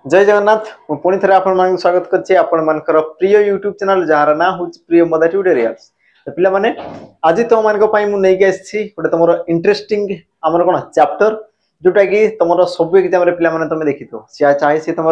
जय जगन्नाथ पुणी थे आपण स्वागत कर प्रिय यूट्यूब चैनल जार ना हूँ प्रिय मदा ट्यूटोरियल्स। तो पिला माने आज तुम मान गोटे तुम इंटरेस्टिंग आमर कौन चैप्टर जोटा कि तुम सब एग्जाम पे तुम देखी चाहे सी तुम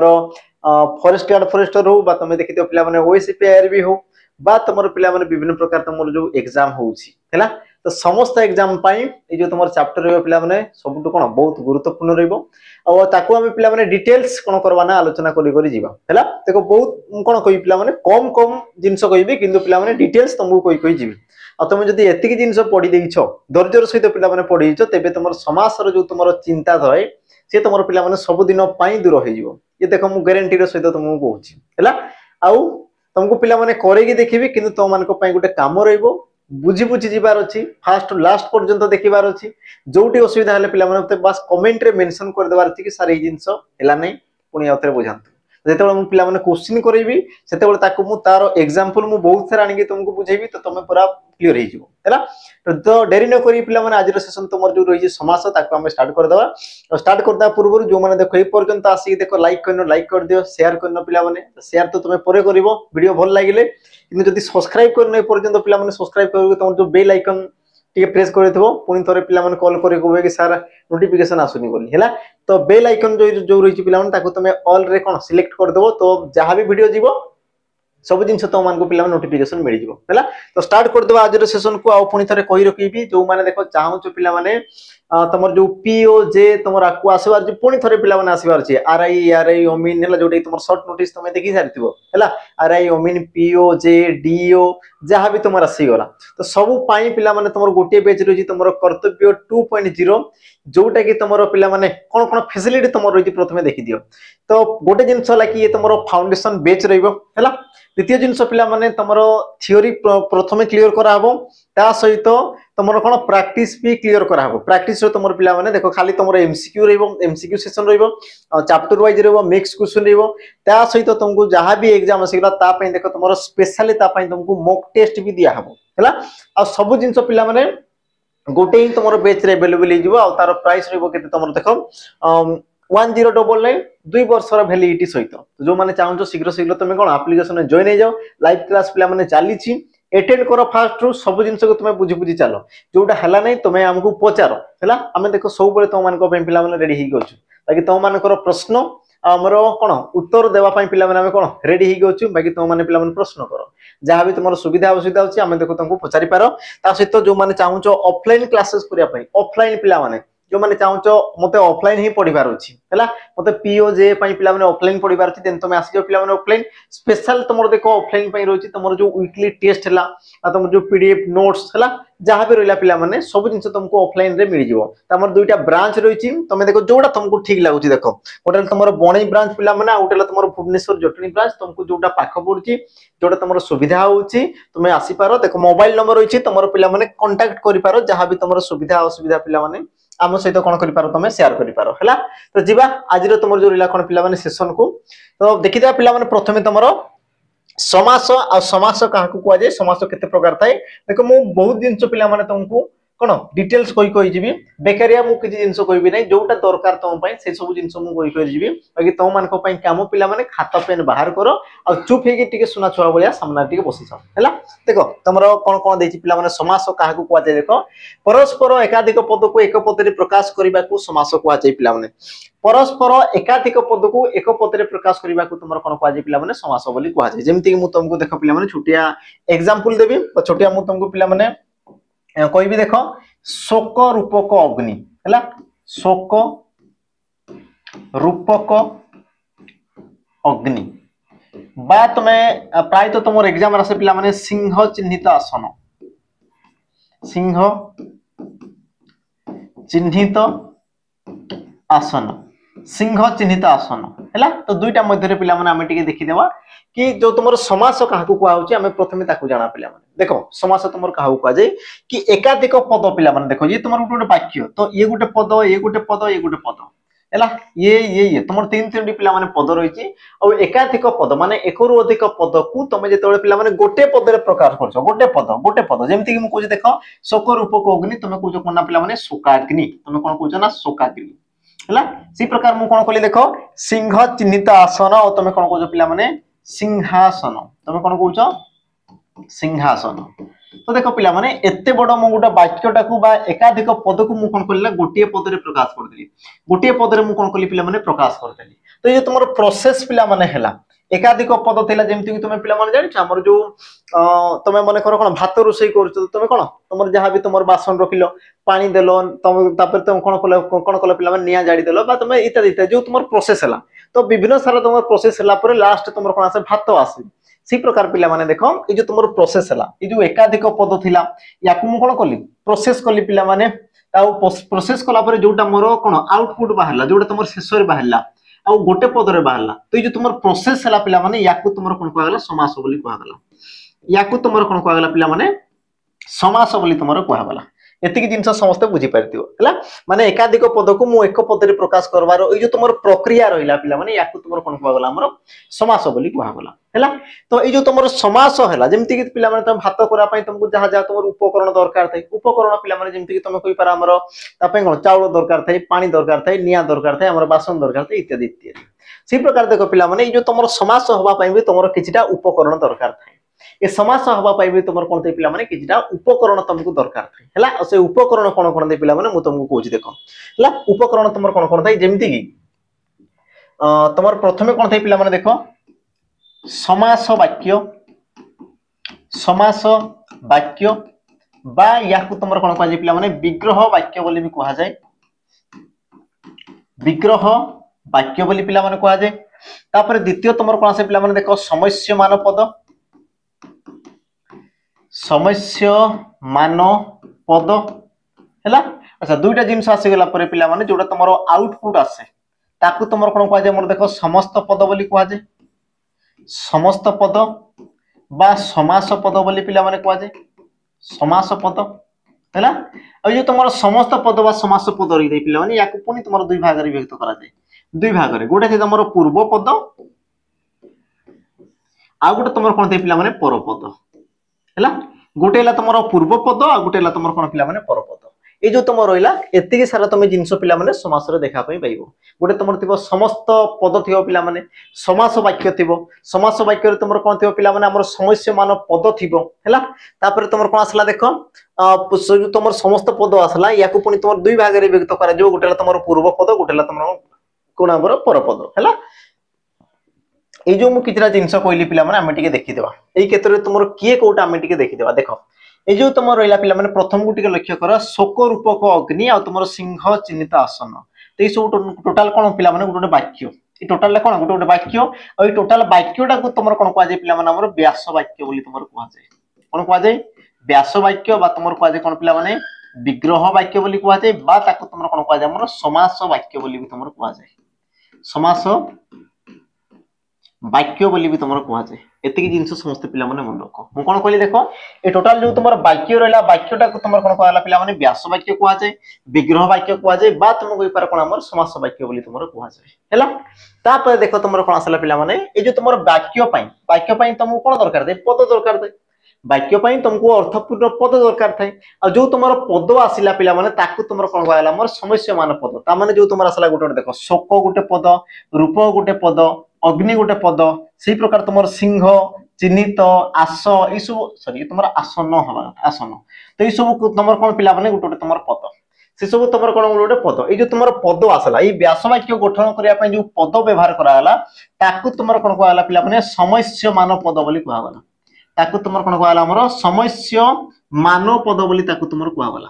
फॉरेस्ट गार्ड फॉरेस्टर हो तुम देखी पे ओएसपीआईआर भी हो तुम पे विभिन्न प्रकार तुम जो एग्जाम होगा तो समस्त एग्जाम जो तुम चैप्टर पे सब कौन बहुत गुरुत्वपूर्ण रहा डिटेल्स कौन करवा ना आलोचना करा देखो बहुत कौन कही पे कम कम जिनस कहि कि पे डिटेल्स तुमको कही कही जी आ तुम जब एतिक जिन पढ़ी देछ धैर्यर सहित पे पढ़ी तेज तुम समाजर जो तुम चिंता थाए सी तुम पे सबुदिन दूर हो देखो मुझे ग्यारंटी सहित तुमको कहूँ तुमको पे करेगी देखी कि तुम मान गोटे कम रही बुझी बुझी जीवार अच्छी फास्ट लास्ट पर्यंत देखिबार अच्छी जोटी असुविधा है पे बस कमेंट रे मेंशन कर देबार अछि कि सर ए जिंस हैला नै पुनी आउथरे बुझांतु जेतेबेले मु पिला माने क्वेश्चन करैबी सेतेबेले ताको मु तार एग्जांपल मु बहुत सारा आनिके तुमको बुझेबी तो तुम पूरा क्लियर हो जिवो हैला तो डेरी न करी पिला माने आजिर सेशन तुमर जो रही समास ताको हम स्टार्ट कर देबा और स्टार्ट करता पूर्व जो माने देखो ए पर्यंत आसी देखो लाइक कर दियो शेयर करनो पिला माने शेयर तो तुम परे करिवो वीडियो भल लागिले किंतु जदि सब्सक्राइब करनो ए पर्यंत पिला माने सब्सक्राइब करबो तुम जो बेल आइकन टिके प्रेस करथिबो पुनी थरे पिला माने कॉल करी कहबे कि सर नोटिफिकेशन आसुनी बोली हैला तो बेल आइकन जो रही पिला माने ताको तुम ऑल रे कोन सिलेक्ट कर देबो तो जहां भी वीडियो जीवो सब जिन तुम मान को पिला नोटिफिकेशन मिल जाए तो स्टार्ट कर देबा आज सेशन को आउ पुनी थरे कहि रखिबी जो माने देखो चाहू छ पिला माने तमर जो पीओ जे तमर आकु आसीबार जे पुनी थरे पिला माने आसीबार छै आरआई ओमिन हैला जोटे तमर शॉर्ट नोटिस तुम देखि सारिथिबो हैला आरआई ओमिन पीओ जे डीओ जहां भी तमर आसी गला तो सब पाई पिला माने तमर गोटे पेज रही तमर कर्तव्य 2.0 जोटा कि तमर पिला माने कोन कोन फैसिलिटी तमर रही प्रथमे देखि दियो तो गोटे जिंस ला कि ये तमर फाउंडेशन बेच रहइबो हैला द्वितीय जिनस पिला माने तमरो थ्योरी प्रथमे क्लियर करा हबो ता सहित तमरो कोन प्रैक्टिस भी क्लियर करा हबो प्रैक्टिस रो तमरो पिला माने देखो खाली तमरो एमसीक्यू रहइबो एमसीक्यू सेशन रहइबो चैप्टर वाइज रहइबो मिक्स क्वेश्चन रहइबो ता सहित तुमको जहां भी एग्जाम आसीला ता पई देखो तमरो स्पेशली ता पई तुमको मॉक टेस्ट भी दिया हबो हैला आ सब जिनस पिला माने गोटे ही तमरो बैच रे अवेलेबल हो जिवो आ तार प्राइस रहइबो केते तमरो देखो 1099 2 वर्षर वैलिडिटी सहित जो माने चाहू शीघ्र शीघ्र तुम कौन एप्लिकेशन में जॉइन हो जाओ लाइव क्लास पिला माने चली एटेंड कर फास्ट रू सब जिन को तुम बुझी बुझी चलो जोटा है ना तुम आमको पचार है आम देखो सब बड़े तुम मान पिला रेडी हो बाकी तुम मान प्रश्न आमर कौन उत्तर देवाई पिला माने कौन रेडी हो बाकी तुम मैंने पिला प्रश्न कर जहाँ भी तुम सुविधा असुविधा अच्छी आम देखो तुमको पचारि पार ता सहित जो मैंने चाहूँ ऑफलाइन क्लासेस करने ऑफलाइन पिला माने जो मैंने चाहूँ मत ऑफलाइन ही पढ़ार अच्छी है मत पीओ जे पिला ऑफलाइन पढ़ार अच्छी देन तुम आसी पिला ऑफलाइन स्पेशल तुम देखो ऑफलाइन रही तुम जो वीकली टेस्ट है तुम जो पीडीएफ नोट्स है जहाँ भी रहा पिला माने सब जिन तुमको ऑफलाइन रे मिल जाव दुईटा ब्रांच रही तुम देखो जोटा तुमको ठीक लगुच देखो गोटे तुम बणई ब्रांच पिला माने गोटे तुम भुवनेश्वर जटणी ब्रांच तुमको जोटा पाख पड़ी जोटा तुम सुविधा होची तुम आसीपार देखो मोबाइल नंबर रही तुम पिला माने कांटेक्ट करिपार जहाँ भी तुम सुविधा असुविधा पिला माने आम सहित कौन कर तुम शेयर कर तो जीवा आज तुम जो रहा कौन पिला सेशन को तो देखी पिला प्रथमे तुम समास आ समास क्या कहुए समास केते प्रकार थाए देखो मु बहुत जिन पिला तुमको कौन डिटेल्स कही जी बेकारिया मुझे किसी जिन कहबी ना जोटा दरकार तुम से सब जिन मुझे बाकी तुम मान कम पिला खाता पेन बाहर कर आ चुप हो सुना छुआ भाया सामना बस है देख तुम कौन कौन दे पिला समास क्या कहुए देख परस्पर एकाधिक पद को एक पद प्रकाश करने को समास कहुए पिला परस्पर एकाधिक पद को एक पद प्रकाश करने को तुम कौन कहुए पिला समास बोली कहुए जमीक तुमको देख पिला छोटिया एग्जांपल देवी छोटिया मुझे तुमको पिला कह भी देख शोक रूपक अग्नि है शोक रूपक अग्नि बा तुम्हें प्राय तो तुम एग्जाम आसे पिला माने सिंह चिन्हित आसन सिंह चिन्हित आसन सिंह चिन्हित आसन है तो दुईटा मध्य पिला माने आमे टिके देखिदेवा कि जो तुम समास क्या कहुचे आम प्रथमे जाना पिला देख समास तुम क्या कहुए कि एकाधिक पद पिला देख ये तुम गोटे वाक्य तो ये गोटे पद ये गोटे पद ये गोटे पद है ये तुम तीन तीन पिला पद रही और एकाधिक पद माने एक अधिक पद को तुम जो पिला गोटे पद प्रकाश कर गोटे पद जमीक मुझे देख शोक रूपक अग्नि तुम कौच कौन पिला शोकाग्नि तुम कौन कौच ना शोकाग्नि हैला सी प्रकार मु कोन कहली देखो सिंह चिन्हित आसन और तुम कोन कहजो पिला माने सिंहासन तुम कोन कहउछो सिंहासन तो देखो पिला माने एते बड़ मु गोटे वाक्यटाकू बा एकाधिक पद को मु कोन करला गोटिए पद रे प्रकाश कर देली गोटिए पद रे मु कोन करली पिला माने प्रकाश कर देली तो ये तुमरो प्रोसेस पिला माने हैला एकाधिक पद थिला जेमति कि तुमे पिला माने जानि हमर जो तुमे मने करो कोन भात रोसई करछ तुमे कोन तुमर जहां भी तुमर बासन रखिलो पानी देलो तुम तापर तुम कोन कलो पिला माने निया जाडी देलो बा तुमे इत्यादि इत्यादि जो तुमर प्रोसेस हैला तो विभिन्न सारा तुमर प्रोसेस हैला पर लास्ट तुमर कोन आसे भात आसे सी प्रकार पिला माने देखो ये जो तुमर प्रोसेस हैला ये जो एकाधिक पद थिला याकू मु कोन कली प्रोसेस कली पिला माने ताऊ प्रोसेस कला पर जोटा मोर कोन आउटपुट बाहरला जोटा तुमर शेष रे बाहरला आ गोटे पद रे बाहरला तो ये जो तुमर प्रोसेस हैला पिला माने याकू तुमर कोन कहला समास बोली कहला याकू तुमर कोन कहला पिला माने समास बोली तुमर कहला एतिकी जिंस समस्त बुझी पारतियो हला माने एकाधिक पद को मु एक पद रे प्रकाश करबार ए जो तुमर प्रक्रिया रहिला पिला माने याकू तुमर कोन कहला हमर समास बोली कहला हला तो ए जो तुमर समास हला जेमति कि पिला माने तुम भात करा पई तुमको जहा जहा तुमर उपकरण दरकार थाई उपकरण पिला माने जेमति कि तुम कहि पार हमर ता पई कोन चावल दरकार थाई पानी दरकार थाई निया दरकार थाई हमर बासन दरकार थाई इत्यादि इत्यादि सी प्रकार देखो पिला माने ए जो तुमर समास होबा पई भी तुमर किछटा उपकरण दरकार थाई ए समास हवा पाई भी तुमर कोन पिला माने किछटा उपकरण तुमको दरकार थाई हला से उपकरण कोन दे पिला माने मु तुमको कहूची देखो हला उपकरण तुमर कोन थाई जेमति कि तुमर प्रथमे कोन थाई पिला माने देखो समास वाक्य बा याकू तुमर कोन कहै पिला माने विग्रह वाक्य बोली भी कहा जाय विग्रह वाक्य बोली पिला माने कहा जाय तापर द्वितीय तुमर कोन से पिला माने देखो समस्यमान पद हैला अच्छा दुईटा जिंस आसी गला परे पिला माने जोटा तुमरो आउटपुट आसे ताकू तुमर कोन कहा जाय मोर देखो समस्त पद बोली कहा जाय समस्त पद बा समास पद बोली पिला माने कहा जाय समास पद हैला आ जो तुमरो समस्त पद बा समास पद रि दे पिला माने याकू पुनी तुमरो दुई भाग रे विभक्त करा जाय दुई भाग रे गोटे तुमरो पूर्व पद आ गोटे तुमरो कोन दे पिला माने पर पद हैला गोटे ला तुमरो पूर्व पद आ गोटे ला तुमरो कोन पिला माने पर पद ए जो तुम रहिला एतिके सारा तुम जिंस पिला माने समास रे देखा पई पाइबो गोटे तुमर थिबो समस्त पद थिबो पिला माने समास वाक्य थिबो समास वाक्य रे तुमर कोन थिबो पिला माने हमर समस्य मान पद थिबो हैला तापर तुमर कोन आसला देखो जो तुमर समस्त पद आसला याकू पुनी तुमर दुई भाग रे विभक्त करा जो गोटे ला तुमर पूर्व पद गोटे ला तुमर कोन हमर पर पद हैला ए जो मु कितरा जिंस कहली पिला माने हम टिके देखि देबा एई क्षेत्र रे तुमर किए कोटा हम टिके देखि देबा देखो ए जो तुम रहिला पिला माने प्रथम को टिके लक्ष्य कर शोक रूपक अग्नि आ तुमर सिंह चिन्हित आसन तो ये सब टोटल कोन पिला माने गोटे वाक्य ए टोटल कोन गोटे वाक्य और टोटल वाक्यटा को तुमर कोन कहा जाय पिला माने हमर व्यास वाक्य बोली तुमर कहा जाय कोन कहा जाय व्यास वाक्य बा तुमर कहा जाय कोन पिला माने विग्रह वाक्य बोली कहा जाय बा ताको तुमर कोन कहा जाय हमर समास वाक्य बोली भी तुमर कहा जाय समास वाक्य बोली भी तुमर कहा जाय एतिकी जिंस समस्त पिला माने मन रखो मु कोन कहली देखो ए टोटल जो तुमर वाक्य रहला वाक्यटा को तुमर कोन कहला पिला माने व्यास वाक्य कहा जाय विग्रह वाक्य कहा जाय बा तुम कोइ पार कोन हमर समास वाक्य बोली तुमर कहा जाय हैला तापर देखो तुमर कोन आसला पिला माने ए जो तुमर वाक्य पई तुमको कोन दरकार दे पद दरकार दे वाक्य पई तुमको अर्थपूर्ण पद दरकार थाए आ जो तुमर पद आसिला पिला माने ताकू तुमर कोन कहला हमर समस्यमान पद ता माने जो तुमर आसला गोटे देखो शोक गोटे पद रूप गोटे पद अग्नि गोटे पद से प्रकार तुम सिंह चिन्हित आस ये सब सॉरी तुम आसन हवा आसन तो ये सब तुम कौन पिला माने गोटे तुम पद से सब तुम कौन गोटे पद ये जो तुम पद आसला ये व्यास वाक्य गठन करने जो पद व्यवहार कराला ताकू तुम कौन कहला पिला माने समस्यमान पद बोली कहगला ताकू तुम कौन कहला हमर समस्यमान पद बोली ताकू तुम कहगला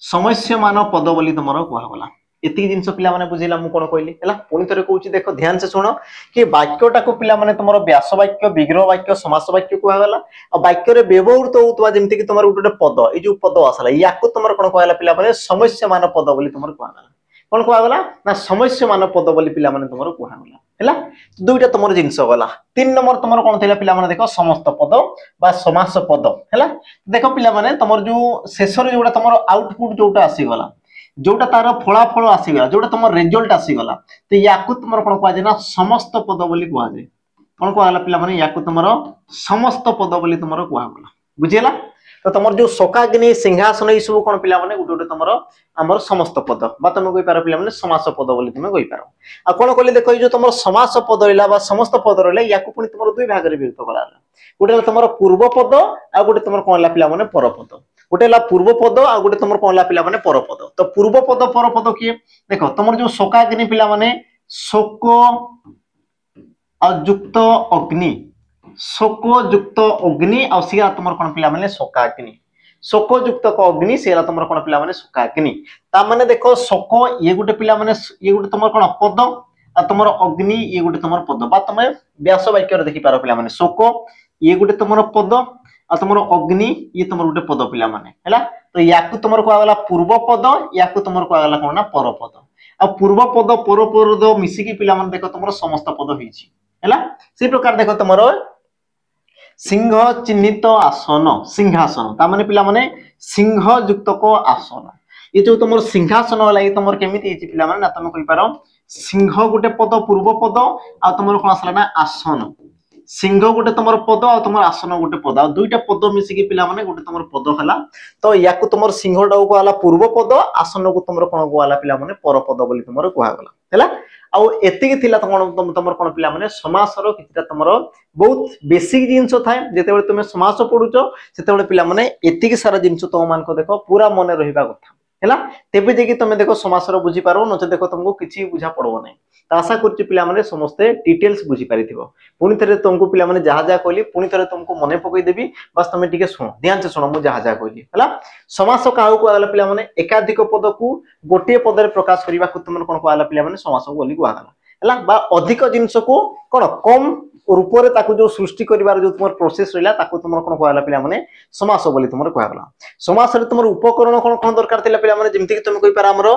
समस्यमान पद बोली तुम कहगला एति जिंस पिला माने बुझिला मु कोन कहली हैला पुनी तरे कहूची देखो ध्यान से सुनो कि वाक्यटा को पिला माने तुमरो व्यास वाक्य विग्रह वाक्य समास वाक्य को आगला आ वाक्य रे व्यवहृत होतवा जेमति कि तुमरो उटे पद ए जो पद आसला याको तुमरो कोन कहला पिला माने समस्यमान पद बोली तुमरो कहला कोन कहगला ना समस्यमान पद बोली पिला माने तुमरो कहगला हैला दुईटा तुमरो जिंस गला तीन नंबर तुमरो कोन थिला पिला माने देखो समस्त पद बा समास पद हैला देखो पिला माने तुमरो जो शेषर जोटा तुमरो आउटपुट जोटा आसी गला जोटा तार फलाफल आसीगला जोटा तुम रिजल्ट आसीगला तो याकू तुम कौन कह ना समस्त पद बोली कह कौन कहला पिला माने याकू तुम समस्त पद बोली तुम कहगला बुझीला तो तुम जो शोकाग्नि सिंहासन ये सब कौन पिला माने गोटे तुम आमर समस्त पद बा तुम कही पार पिला माने समास पद बोली तुम कही पार आ कौन कहले देख जो तुम समास पद रहा बा समस्त पद रहा या पुणी तुम दुई भाग में विभक्त करा गोटे तुम पूर्व पद आ गोटे तुम कौन पिला माने पर पद गोटे पूर्व पद आ गोटे तुम कौन पिला माने पर पद तो पूर्व पद पर पद किए देख तुम जो शोकाग्नि पिला माने शोक युक्त अग्नि शोक युक्त अग्नि आ सिया तुम कौन पिला माने शोकाग्नि शोक युक्त अग्नि सिया तुम कौन पिला माने शोकाग्नि ता माने देखो शोक ये गोटे पिला माने ये गोटे तुम कौन पद आ तुम अग्नि ये गोटे तुम पद बा तुम व्यास वाक्य देखि पार पिला माने शोक ये गोटे तुम पद आ तुम अग्नि ये तुम गोटे पद पिला माने हैला तो याकु तुम को आगला पूर्व पद याकु तुम को आगला कोन ना पर पद आ पूर्व पद पर पद मिसिकी पिला माने देखो तुम समस्त पद होईची हैला से प्रकार देखो तुम सिंह चिन्हित आसन सिंहासन ता माने पिला माने सिंह युक्त को आसन ये जो तुम सिंहासन वाला ये तुम केमिति हेची पिला माने ना तुम कहि पारो सिंह गोटे पद पूर्व पद आ तुम कोन आसला ना आसन सिंह गोटे तुम पद आ तुम आसन गोटे पद आ दुईटा पद मिसिकी पिला माने गोटे तुम पद हला तो याकु तुम सिंह डाउ को आला पूर्व पद आसन को तुम कोन को आला पिला माने पर पद बोली तुम कुहा गला हैला आउ एतिकी थिला तुम कोन पिला माने समासर किछटा तुमर बहुत बेसिक जिंस थाए जेतेबेले तुम समास पढुचो सेतेबेले पिला माने एतिकी सारा जिंस तो मान को देखो पूरा मन रहिबा कथा हैला तेबे जेकी तुम देखो समासर बुझी पारो नचे देखो तुमको किछि बुझा पड़बो नै तो आशा करछि पिला माने समस्ते डिटेल्स बुझी पारिथिबो पुनी थरे तुमको पिला माने जहा जहा कहली पुनी थरे तुमको मने पकई देबी बस तुम टिके सुनो ध्यान से सुनो मु जहा जहा कहली हैला समास काहू को आला पिला माने एकाधिक पद को गोटे पद रे प्रकाश करबा को तुम कोन को आला पिला माने समास बोली को आला हैला बा अधिक जिंस को कोन कम रूप रे ताकू जो सृष्टि करिवार जो तुम प्रोसेस रहला ताकू तुम कोन को आला पिला माने समास बोली तुम को आला समास रे तुम उपकरण कोन कोन दरकार थिला पिला माने जेमति कि तुम कहि पार हमरो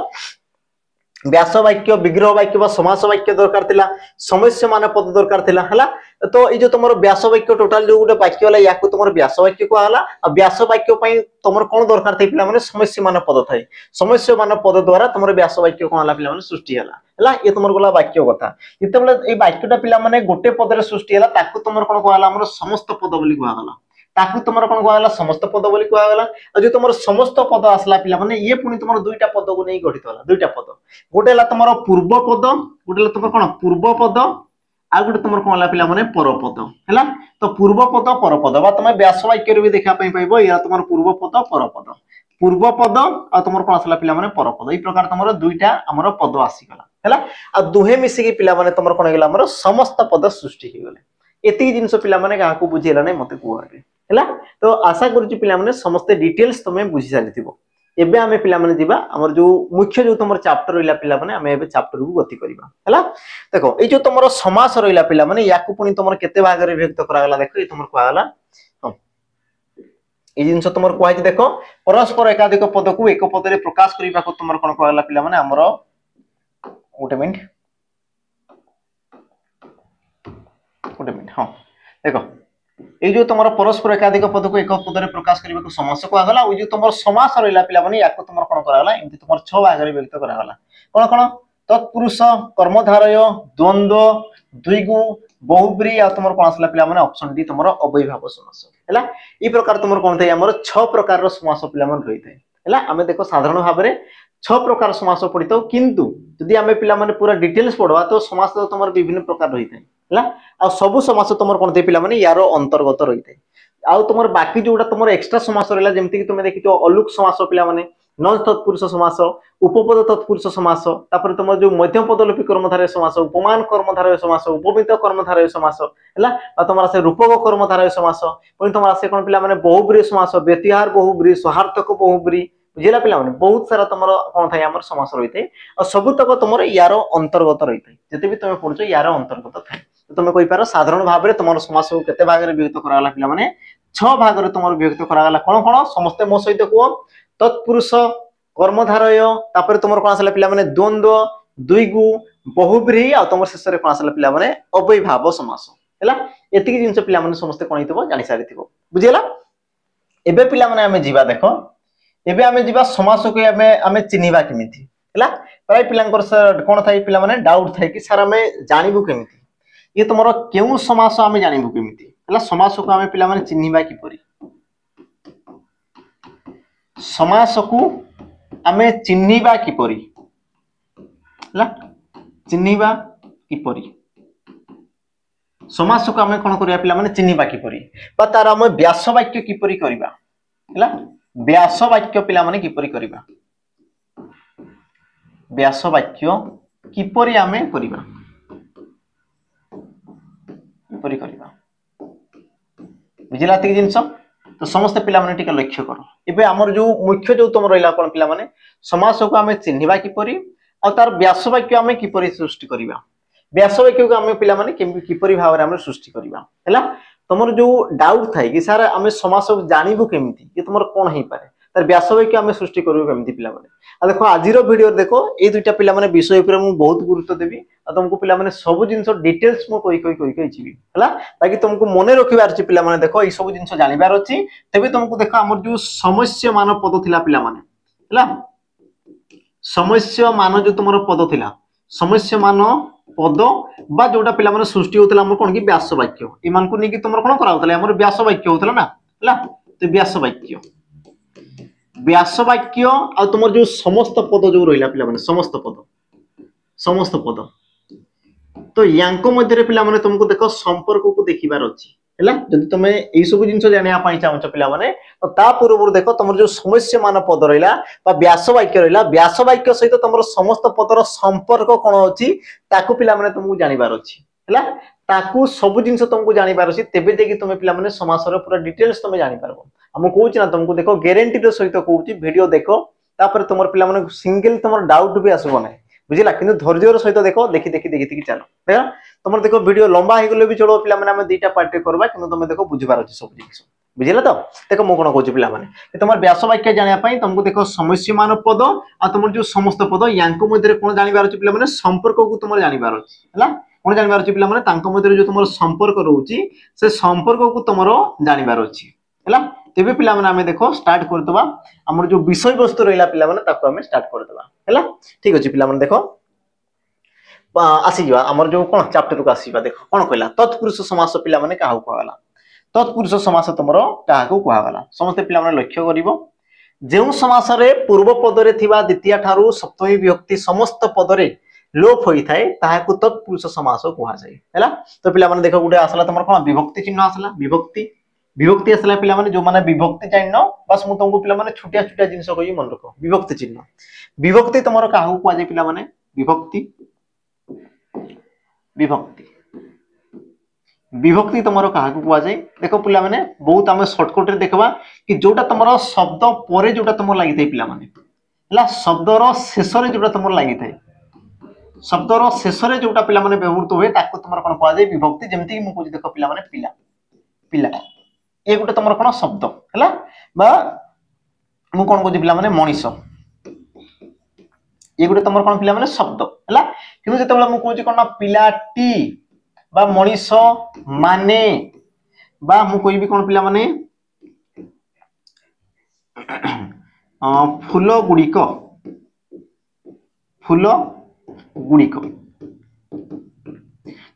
व्यास वाक्य विग्रह वाक्य बा समास वाक्य दरकार थिला समस्य मान पद दरकार थिला हला तो ए जो तुमरो व्यास वाक्य टोटल जो गुटे वाक्य होला याकु तुमरो व्यास वाक्य को आला आ व्यास वाक्य पई तुमरो कोन दरकार थै पिला माने समस्य मान पद थाई समस्य मान पद द्वारा तुमरो व्यास वाक्य को आला पिला माने सृष्टि हला हला ये तुमरो गला वाक्य कथा जेतेबेले ए वाक्यटा पिला माने गोटे पद रे सृष्टि हला ताकु तुमरो कोन को आला हमरो समस्त पद बोली को आला ताकू तुम कौन कहला समस्त पद बोली कहला जो तुम समस्त पद आसला पिला माने ये पुनी तुम दुईटा पद को नहीं गठित होला दुईटा पद गोटे ला तुम पूर्व पद गोटे ला तुम कोन पूर्व पद आ गोटे तुम कोन ला पिला माने पर पद हैला तो पूर्व पद पर पद बा तुम व्यास वाक्य रे भी देखा पई पाइबो या तुम पूर्व पद पर पद पूर्व पद आ तुम कोन आसला पिला माने पर पद ई प्रकार तुम दुईटा हमर पद आसी गला हैला आ दुहे मिसी के पिला माने तुम कोन गेला हमर समस्त पद सृष्टि हो गले एती जिंस पिला माने का को बुझेला नै मते कुआबे हैला तो आशा करूची पिला माने समस्त डिटेल्स तुमे बुझी सालिथिबो एबे आमे पिला माने जिबा हमर जो मुख्य जो तुमर चैप्टर रहिला पिला माने आमे एबे चैप्टर को गति करिबा हैला देखो ए जो तुमर समास रहिला पिला माने याकु पुनी तुमर केते भाग रे विभक्त करागला देखो ए तुमर कोआला ए जिंस तुमर कोआइ देखो परस्पर एकाधिक पद को एक पद रे प्रकाश करिबा को तुमर कोन कोआला पिला माने हमर ओटे मिनिट हां देखो ए जो तुम परस्पर एकाधिक पद को एक पद रे प्रकाश करबा को समास को आगला ओ जो तुम समास रहिला पिला माने याको तुम कोन करागला एमति तुम 6 भाग रे विभक्त करागला कोन कोन तत्पुरुष कर्मधारय द्वंद्व द्विगु बहुब्री आ तुम कोन आसला पिला माने ऑप्शन डी तुम अवयभाव समास हैला ई प्रकार तुम कोन थाय हमर 6 प्रकार रो समास पिला माने रहिथाय हैला हमें देखो साधारण भाव रे 6 प्रकार समास पढितो किंतु यदि हमें पिला माने पूरा डिटेल्स पढवा तो समास तो तुम विभिन्न प्रकार रहिथाय हैला आ सब समास तुम कोन थे पिला माने यारो अंतर्गत रहिथाय आ तुम बाकी जोटा तुम एक्स्ट्रा समास रहला जेमति कि तुम देखितो अलुक समास पिला माने न तत्पुरुष समास उपपद तत्पुरुष समास तापर तुम जो मध्यम पदलोपी कर्मधारय समास उपमान कर्मधारय समास उपमित कर्मधारय समास हैला आ तुम से रूपक कर्मधारय समास पुनी तुम से कोन पिला माने बहुब्री समास व्यतिहार बहुब्री सहार्थक बहुब्री बुझिला पिला माने बहुत सारा तुम कोन थाय हमर समास रहिथाय आ सब तक तुम यारो अंतर्गत रहिथाय जते भी तुम पढुचो यारो अंतर्गत थाय तुम कहि पारो साधारण भाव रे तुम समास को केते भाग रे विभक्त कराला पिला माने 6 भाग रे तुम विभक्त कराला कोन कोन समस्त मो सहित को तत्पुरुष कर्मधारय तापर तुम कोन आसला पिला माने द्वंद्व द्विगु बहुब्री आ तुम शेष रे कोन आसला पिला माने अवयभाव समास हैला एतिकी जिंस पिला माने समस्त कोन हितबो जानि सारिथिबो बुझिला एबे पिला माने हमें जीवा देखो एबे हमें जीवा समास को हमें चिन्हिबा केमिति हैला प्राय पिलांकर कोन थाई पिला माने डाउट थाई कि सर हमें जानिबो केमिति ये तुमरो केउ समास हमें जानिबो केमिति हैला समास को हमें पिला माने चिन्हिबा कि परी समास को आमे चिन्हिबा किपरि हला चिन्हिबा किपरि समास को आमे कोन करिया पिला माने चिन्हिबा किपरि बा तार आमे व्यास वाक्य किपरि करिबा हला व्यास वाक्य पिला माने किपरि करिबा व्यास वाक्य किपरि आमे करिबा किपरि करिबा बुझिला ती जिंस तो समस्त पिला माने टिका लक्ष्य करो एबे हमर जो मुख्य जो तुम रहिला कोन पिला माने समास को आमे चिन्हिबा किपरि आ तार व्यास वाक्य आमे किपरि सृष्टि करिबा व्यास वाक्य को आमे पिला माने किपरि भाव रे आमे सृष्टि करिबा हैला तमर जो डाउट थाई कि सर आमे समास को जानिबो केमिति कि तुमर कोन हेई पारे तार व्यास वाक्य आमे सृष्टि करिबो केमिति पिला माने आ देखो आजिरो वीडियो देखो ए दुईटा पिला माने विषय ऊपर मु बहुत गुरुत्व देबी आ तुमको पिला माने सब जिंस डिटेल्स मु कोई छिबी हैला ताकि तुमको मने रखिबार छि पिला माने देखो ए सब जिंस जानिबार अछि तबे तुमको देखो हमर जो समस्या मान पद थिला पिला माने हैला समस्या मान जो तुमरो पद थिला समस्या मान पद बा जोटा पिला माने सृष्टि होतला हमर कोन कि व्यास वाक्य ए मान को नि कि तुमरो कोन करा होतला हमर व्यास वाक्य होतला ना हैला तो व्यास वाक्य आ तुमर जो समस्त पद जो रहिला पिला माने समस्त पद तो यांको मध्य रे पिला माने तुमको देखो संपर्क को देखिबार अछि हैला जदि तुमे एई सब जिंस जानिया पई चाहछ पिला माने तो ता पूर्व देखो तुमर जो समस्या मान पद रहिला बा व्यास वाक्य रहिला व्यास वाक्य सहित तुमर समस्त पदर संपर्क कोन अछि ताकू पिला माने तुमको जानिबार अछि हैला ताकू सब जिंस तुमको जानिबार अछि तेबे जेकी तुमे पिला माने समास रो पूरा डिटेल्स तुमे जानि पारबो हम कहूची ना तुमको देखो गारंटी रो सहित कहूची वीडियो देखो तापर तुमर पिला माने सिंगल तुमर डाउट भी आसबो नै बुझिला किंतु धैर्य रो सहित देखो देखि चलो देखा तुमर देखो वीडियो लंबा हे गले भी चलो पिला माने हम दुईटा पार्ट करबा किंतु तुमे देखो बुझिबार अछि सब जिंस बुझिला तो देखो मो कोन कहूची पिला माने कि तुमर व्यास वाक्य जानिया पई तुमको देखो समस्या मान पद आ तुमर जो समस्त पद यांको मध्य रे कोन जानिबार अछि पिला माने संपर्क को तुमर जानिबार अछि हैला कोन जानिबार अछि पिला माने तांको मध्य रे जो तुमर संपर्क रहउची से संपर्क को तुमरो जानिबार अछि हैला तेबे पिला माने हमें देखो स्टार्ट कर दबा हमर जो विषय वस्तु रहिला पिला माने ताको हमें स्टार्ट कर दबा हैला ठीक अछि पिला माने देखो आसी जवा हमर जो कोन चैप्टर को आसीबा देखो कोन कहला तत्पुरुष समास पिला माने काहू कहला तत्पुरुष समास तुमरो काहू कहला समस्त पिला माने लक्ष्य करिवो जेउ समास रे पूर्व पद रे थिबा द्वितीय ठारू सप्तमी विभक्ति समस्त पद रे लोप होई थाए ताहाकू तत्पुरुष समास कहवा जाय हैला तो पिला माने देखो गुडे आसला तुमर कोन विभक्ति चिन्ह आसला विभक्ति असला पिला माने जो माने विभक्ति जानिनो बस मु तुमको पिला माने छोटिया जिंस कहि मन रखो विभक्ति तुमरो काहू कहवा जाय पिला माने विभक्ति तुमरो काहू कहवा जाय देखो पिला माने बहुत हम शॉर्टकट रे देखबा कि जोटा तुमरो शब्द परे जोटा तुमर लागि थाई पिला माने हला शब्दर शेष रे जोटा तुमर लागि थाई शब्दर शेष रे जोटा पिला माने व्यवहार होय ताको तुमर कोन कहवा जाय विभक्ति जेमति कि मु कहू देखो पिला माने पिला ए गुटे तुमर कोन शब्द हैला बा मु कोन कहू पिला माने मनीष ए गुटे तुमर कोन पिला माने शब्द हैला किनु जेतेबेला मु कहू कोन पिलाटी बा मनीष माने बा मु कहबी कोन पिला माने फूल गुड़िक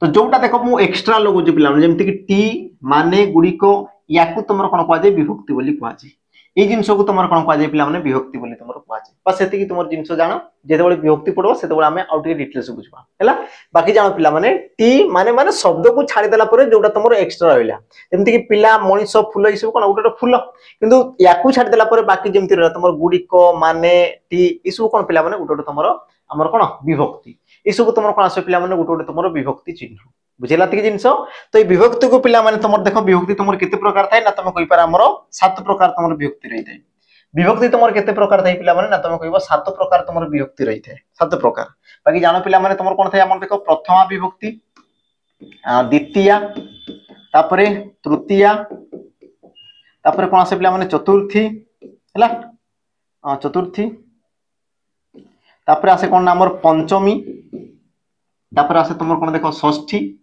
तो जोटा देखो मु एक्स्ट्रा लगो जे पिला जेमति कि टी माने गुड़िक याकू तुमर कोन कहवा जाय विभक्ति बोली कहवा जाय ए जिंस को तुमर कोन कहवा जाय पिला माने विभक्ति बोली तुमर कहवा जाय बस सेति कि तुमर जिंस जानो जेतेबेले विभक्ति पडो सेतेबेले हमें आउटे डिटेल्स बुझबा हैला बाकी जानो पिला माने टी माने शब्द को छाडी देला परे जोटा तुमर एक्स्ट्रा रहला जेमति कि पिला मनीष फूल ई सब कोन उटे फूल किंतु याकू छाडी देला परे बाकी जेमति रहला तुमर गुड़िक माने टी ई सब कोन पिला माने उटे तुमर हमर कोन विभक्ति ई सब तुमर कोन आसे पिला माने उटे तुमर विभक्ति चिन्ह बुझेला तक जिंस तो ये विभक्ति को पिला माने तुमर देखो विभक्ति तुमर केते प्रकार थाए ना तुम कहि पार हमरो 7 प्रकार तुमर विभक्ति रही थाए विभक्ति तुमर केते प्रकार थाए पिला माने ना तुम कहबो 7 प्रकार तुमर विभक्ति रही थाए 7 प्रकार बाकी जानो पिला माने तुमर कोन थाए हमर देखो प्रथमा विभक्ति द्वितीया तापरे तृतीया तापरे कोन आसे पिला माने चतुर्थी हैला चतुर्थी तापरे आसे कोन हमर पंचमी तापरे आसे तुमर कोन देखो षष्ठी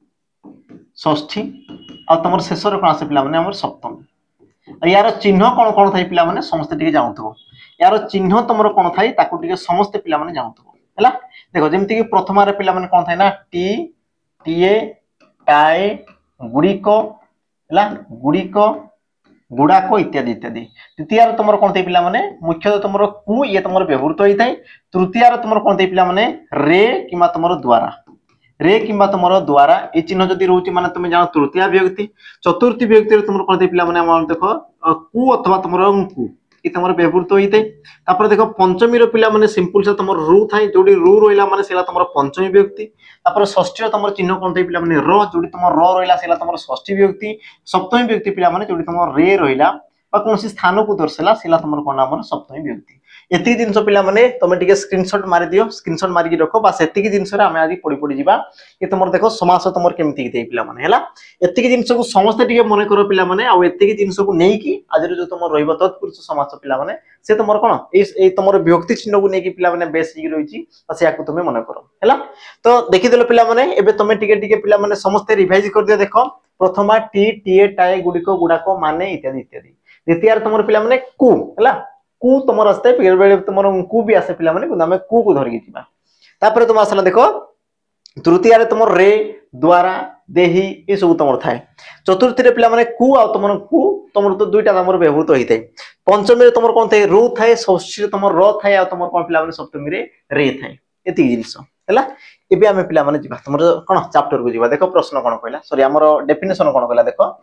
आ तुमर शेष रे कोन आसे पिला माने हमर सप्तमी यार चिन्ह कोन कोन थाई पिला माने समस्त टिके जानथबो यार चिन्ह तुमर कोन थाई ताकू टिके समस्त पिला माने जानथबो हैला देखो जेमति कि प्रथमा रे पिला माने कोन थाई ना टी टीए टाए गुड़िक हैला गुड़िक गुड़ाक इत्यादि इत्यादि। तृतीय तुम कौन थे पिला माने मुख्यतः तुम कु ये तुम व्यवहृत होता है। तृतीय तुम कौन थे पिला माने रे कि तुम द्वारा रे कि तुम द्वारा ये चिन्ह जदि रोचे माने तुम जान तृतीय विभक्ति। चतुर्थी विभक्ति तुम कौन थे पिला माने देख कु अथवा तुम कु ये तुम व्यवहृत होता है। देख पंचमी पिला माने सिंपल से तुम रु थाए जो रु रहा माने तुम पंचमी विभक्ति। षष्ठी तुम चिन्ह कौन थे पिला माने र जो तुम रहा तुम षष्ठी विभक्ति। सप्तमी विभक्ति पिला माने जो तुम रे रहा कौन स्थान को दर्शाला तुम कौन आम सप्तमी विभक्ति। एति जिनस पिला माने तुम टिके स्क्रीनशॉट मारि दियो स्क्रीनशॉट मारिकी रख बास एतिकी जिनस रे आमे आज पढी पढी जिबा ये तुम देखो समास तुम केमती दे पिला माने हला एतिकी जिनस को समस्त टिके मन करो पिला माने आ एतिकी जिनस को नै की आज जो तुम रहइबो तत्पुरुष समास पिला माने से तुम कोन ए तुम विभक्ति चिन्ह को नै की पिला माने बेस ही रहिची बस याकू तुम मन करो हला। तो देखि देलो पिला माने एबे तुम टिके टिके पिला माने समस्त रिवाइज कर दियो। देखो प्रथमा टी टीए टाए गुडिको गुडाको माने इत्यादि इत्यादि। द्वितीय तुम पिला माने कु हला कु तुम आसते बेले तुम कु भी आसे पिला माने आम कु को धरिकी जीवा। तापर तुम आसला देख तृतीय तुम रे द्वारा देही ये सब तुम थाए। चतुर्थी पिला माने कु आ तुम तो दुईटा तुम व्यवहृत होता है। पंचमी तुम कौन थे रु थाए। षष्ठी तुम र थाए आ तुम कौन पिला माने सप्तमी रे रे थाए एति जिंस हैला। एबे आमे पिला माने जीवा तुम कोन चैप्टर को जीवा। देखो प्रश्न कोन कहला सॉरी हमर डेफिनेशन कोन कहला। देखो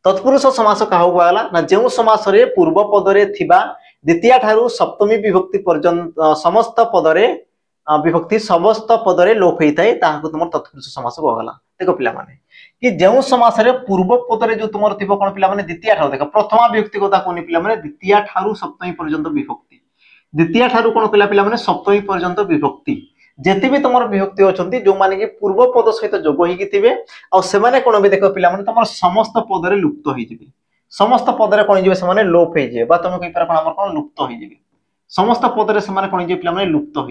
तत्पुरुष समास क्या कहला ना जो समास रे पूर्व पद रे थिबा द्वितीय ठारू सप्तमी विभक्ति पर्यंत समस्त पद रे विभक्ति समस्त पद रे लोप होता है ताहाको तुम तत्पुरुष समास कहला। देखो पिला माने कि जो समास रे पूर्व पद रे जो तुम थिबो कोन पिला माने द्वितीय ठारू देखो प्रथमा विभक्ति कथा कोनी पिला माने द्वितीय ठारू सप्तमी पर्यंत विभक्ति। द्वितीय ठारू कोन कहला पिला माने सप्तमी पर्यंत विभक्ति। जेते भी तुम विभक्ति अच्छी जो माने कि पूर्व पद सहित जोग होते आने कौन भी देख पिला माने तुम समस्त पद रे लुप्त हो समस्त पद रे कौन से लोप हो तुम कही कौन लुप्त हो समस्त पद रे से कौन पिला माने लुप्त हो।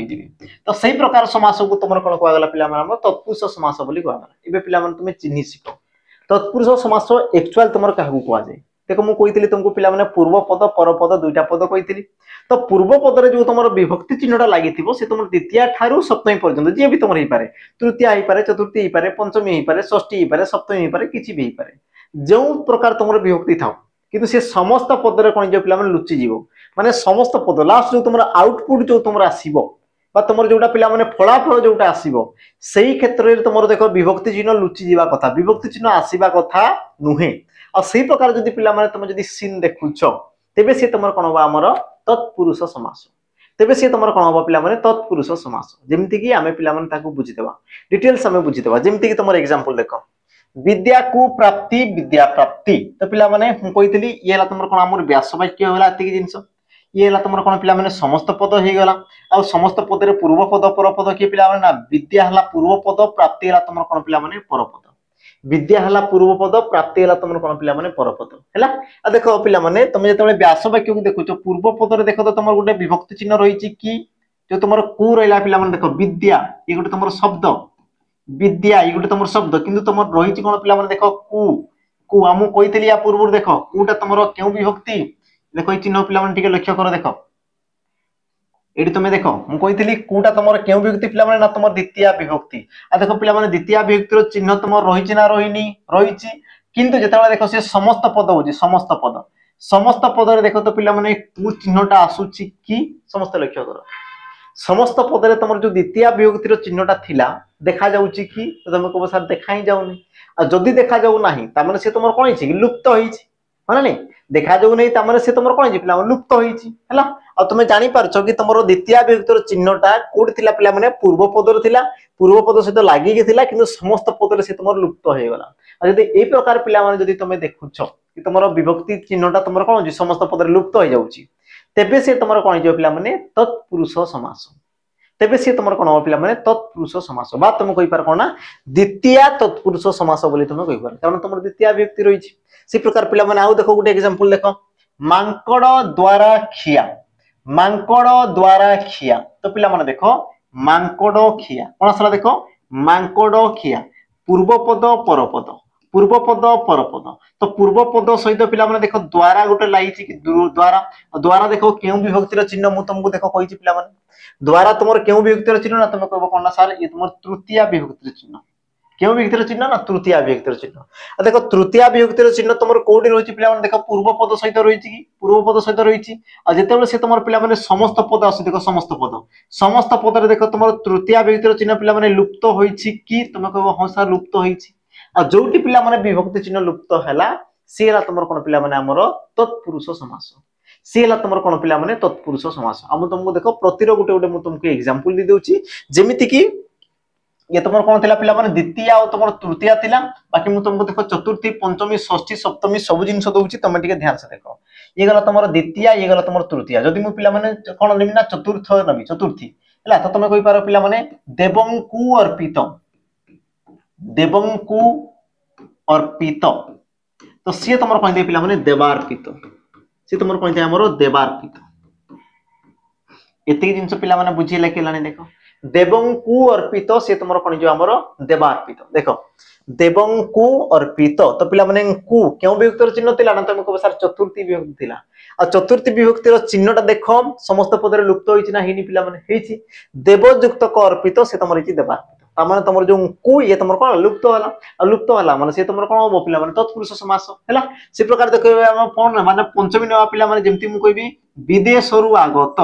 तो सही प्रकार समास को तुम कौन कहला पिला माने तत्पुरुष समास बोली कहला। एबे पिला माने तुम चिन्हि सिख तत्पुरुष समास एक्चुअल तुम क्या कह जाए। देखो मु कही तुमको पिला माने पूर्व पद पर पद दुईटा पद कही। तो पूर्व पद रे जो तुम विभक्ति चिन्हटा लगी से तुम द्वितीय ठारू सप्तमी पर्यंत जी भी तुम हो पारे तृतीय हो पारे चतुर्थी हो पारे पंचमी हो पारे षष्ठी हो पारे सप्तमी हो पारे किसी भी हो पारे जो प्रकार तुम विभक्ति था किंतु से समस्त पद रे कौन पिला माने लुचि जीवो माने समस्त पद लास्ट जो तुम आउटपुट जो तुम आसीबो बा तुम जोटा पिला माने फलाफल जोटा आसीबो सेही क्षेत्र रे तुम देखो विभक्ति चिन्ह लुचि जीवा कथा विभक्ति चिन्ह आसीबा कथा नुहे। आ सेही प्रकार जदि पिला माने तुम जदि सीन देखुछ तेबे से तुम कोन बा हमर तत्पुरुष समास तेबे से तुम कौन हम पिला माने तत्पुरुष समास। जेमती कि आमे पिला माने ताकू बुझिदेबा डिटेल्स आमे बुझिदेबा। जेमती कि तुम एग्जांपल देखो विद्या को प्राप्ति विद्या प्राप्ति। तो पिला माने हम कहितली ये हला तुम कोन हमर व्यास वाक्य होला एति जिंस ये हला तुम कोन पिला माने समस्त पद हे गेला आ समस्त पद रे पूर्व पद पर पद कि पिला माने ना विद्या हला पूर्व पद प्राप्ति हला तुम कोन पिला माने पर पद विद्या हला पूर्व पद प्राप्ति हला तुम कोन पिला माने पर पद हैला। आ देखो पिला माने तुम जतबे व्यास वाक्य को देखुचो पूर्व पद रे देखो तो तुम गोटे विभक्ति चिन्ह रहिछि कि जो तुम कु रहिला पिला माने देखो विद्या ये गोटे तुम शब्द विद्या ये गोटे तुम शब्द किंतु तुम रहिछि कोन पिला माने देखो कु कु हमु कहितली या पूर्व देखो कुटा तुम केउ विभक्ति देखो ई चिन्ह पिला माने टिके लक्ष्य करो। देखो एडी तुम देखो मु कहितली कुटा तुम केउ विभक्ति पिला माने ना तुम द्वितीय विभक्ति। आ देखो पिला माने द्वितीय विभक्तिर चिन्ह तुम रहिछि ना रहिनी रहिछि किंतु जेतेबेला देखो से समस्त पद होछि समस्त पद रे देखो तो पिला माने कु चिन्हटा आसुछि कि समस्त लक्ष्य करो समस्त पद रे तुम जो द्वितीय विभक्तिर चिन्हटा थिला देखा जाउछि कि तुम को सर देखा ही जाउनी आ जदी देखा जाउ नाही त माने से तुम कोन हिछि लुप्त होइछि माने नै देखा जाउ नै त माने से तुम कोन हिछि पिला लुप्त होइछि हैला। आ तुम जानि पारछो कि तुमरो द्वितीय विभक्तिर चिन्हटा कोड थिला पिला माने पूर्व पद रे थिला पूर्व पद सहित लागि के थिला किंतु समस्त पद रे से तुमरो लुप्त होय गेला। आ जदी ए प्रकार पिला माने जदी तुम देखुछो कि तुमरो विभक्ति चिन्हटा तुमरो कोन होछि समस्त पद रे लुप्त होय जाउछि तेबे से तुमरो कोन हिजो पिला माने तत्पुरुष समास तेबे से तुमरो कोन हो पिला माने तत्पुरुष समास बा तुम कहि पार कोन ना द्वितीय तत्पुरुष समास बोली तुम कहि पार कारण तुमरो द्वितीय विभक्ति रहिछि। से प्रकार पिला माने आउ देखो गुटे एग्जांपल देखो मांकड़ द्वारा खिया मांकड़ द्वारा खिया। तो पिला माने देखो मांकड़ खिया कोन असला देखो मांकड़ खिया पूर्व पद पर पद पूर्व पद पर पद। तो पूर्व पद सहित पिला माने देखो द्वारा गोटे लागिछि कि द्वारा द्वारा देखो केउ विभक्तिर चिन्ह मु तुमको देखो कहिछि पिला माने द्वारा तुमर केउ विभक्तिर चिन्ह ना तुम कहबो कोन ना सर ये तुमर तृतीय विभक्तिर चिन्ह क्यों विभक्तिर चिन्ह ना तृतीया विभक्तिर चिन्ह। देखो तृतीया विभक्तिर चिन्ह तुम कोडी रही पिला देखो पूर्व पद सहित रही कि पूर्व पद सहित रही जिते से तुम पिला समस्त पद आस देख समस्त पद देख तुम तृतीया विभक्तिर चिन्ह पिला लुप्त होइछि कि तुम कह हाँ सर लुप्त होइछि जोटी पिला विभक्ति चिन्ह लुप्त है सी है तुम कौन पिला तत्पुरुष समास सी है तुम कौन पिला तत्पुरुष समास। आम तुमको देख प्रतिर गोटे गोटे मुझे तुमको एग्जांपल दे दूची जेमिति कि ये तुम कौन थिला पिला द्वितीय और तुम तृतीय थिला बाकी मु तुमको देखो चतुर्थी पंचमी षष्ठी सप्तमी सब जिनस दउची तुम टिके ध्यान से देखो ये गला तुम द्वितीय ये गला तुम तृतीय जदि मु पिला कौन नेमी ना चतुर्थ नबी चतुर्थी है तो तुम कहि पारो पिला देवंकु अर्पित देवंकु अर्पित तो सी तुम कहि दे पिला देवार्पित सी तुम कहि दे हमरो देवार्पित एति जिनस पिला बुझी लेकेलानी देखो देवंकु अर्पित से तुम कौन जो आमर देवार्पित देख देवंकु अर्पित तो पिला माने कु क्यों विभक्तिर चिन्ह थिला ना तुम को सर चतुर्थी विभक्ति थिला आ चतुर्थी विभक्तिर चिन्हटा देख समस्त पदरे लुप्त होइछि ना हेनी पिला माने हेछि देवयुक्त क अर्पित से तुम रही देवार्पित ता माने तुम जो कु ये तुम कौन लुप्त होला माने से तुम कौन हो पिला माने तत्पुरुष समास हैला से प्रकार देखो हम कौन माने पंचमी नवा पिला माने जेमति मु कहबी विदेशरु आगत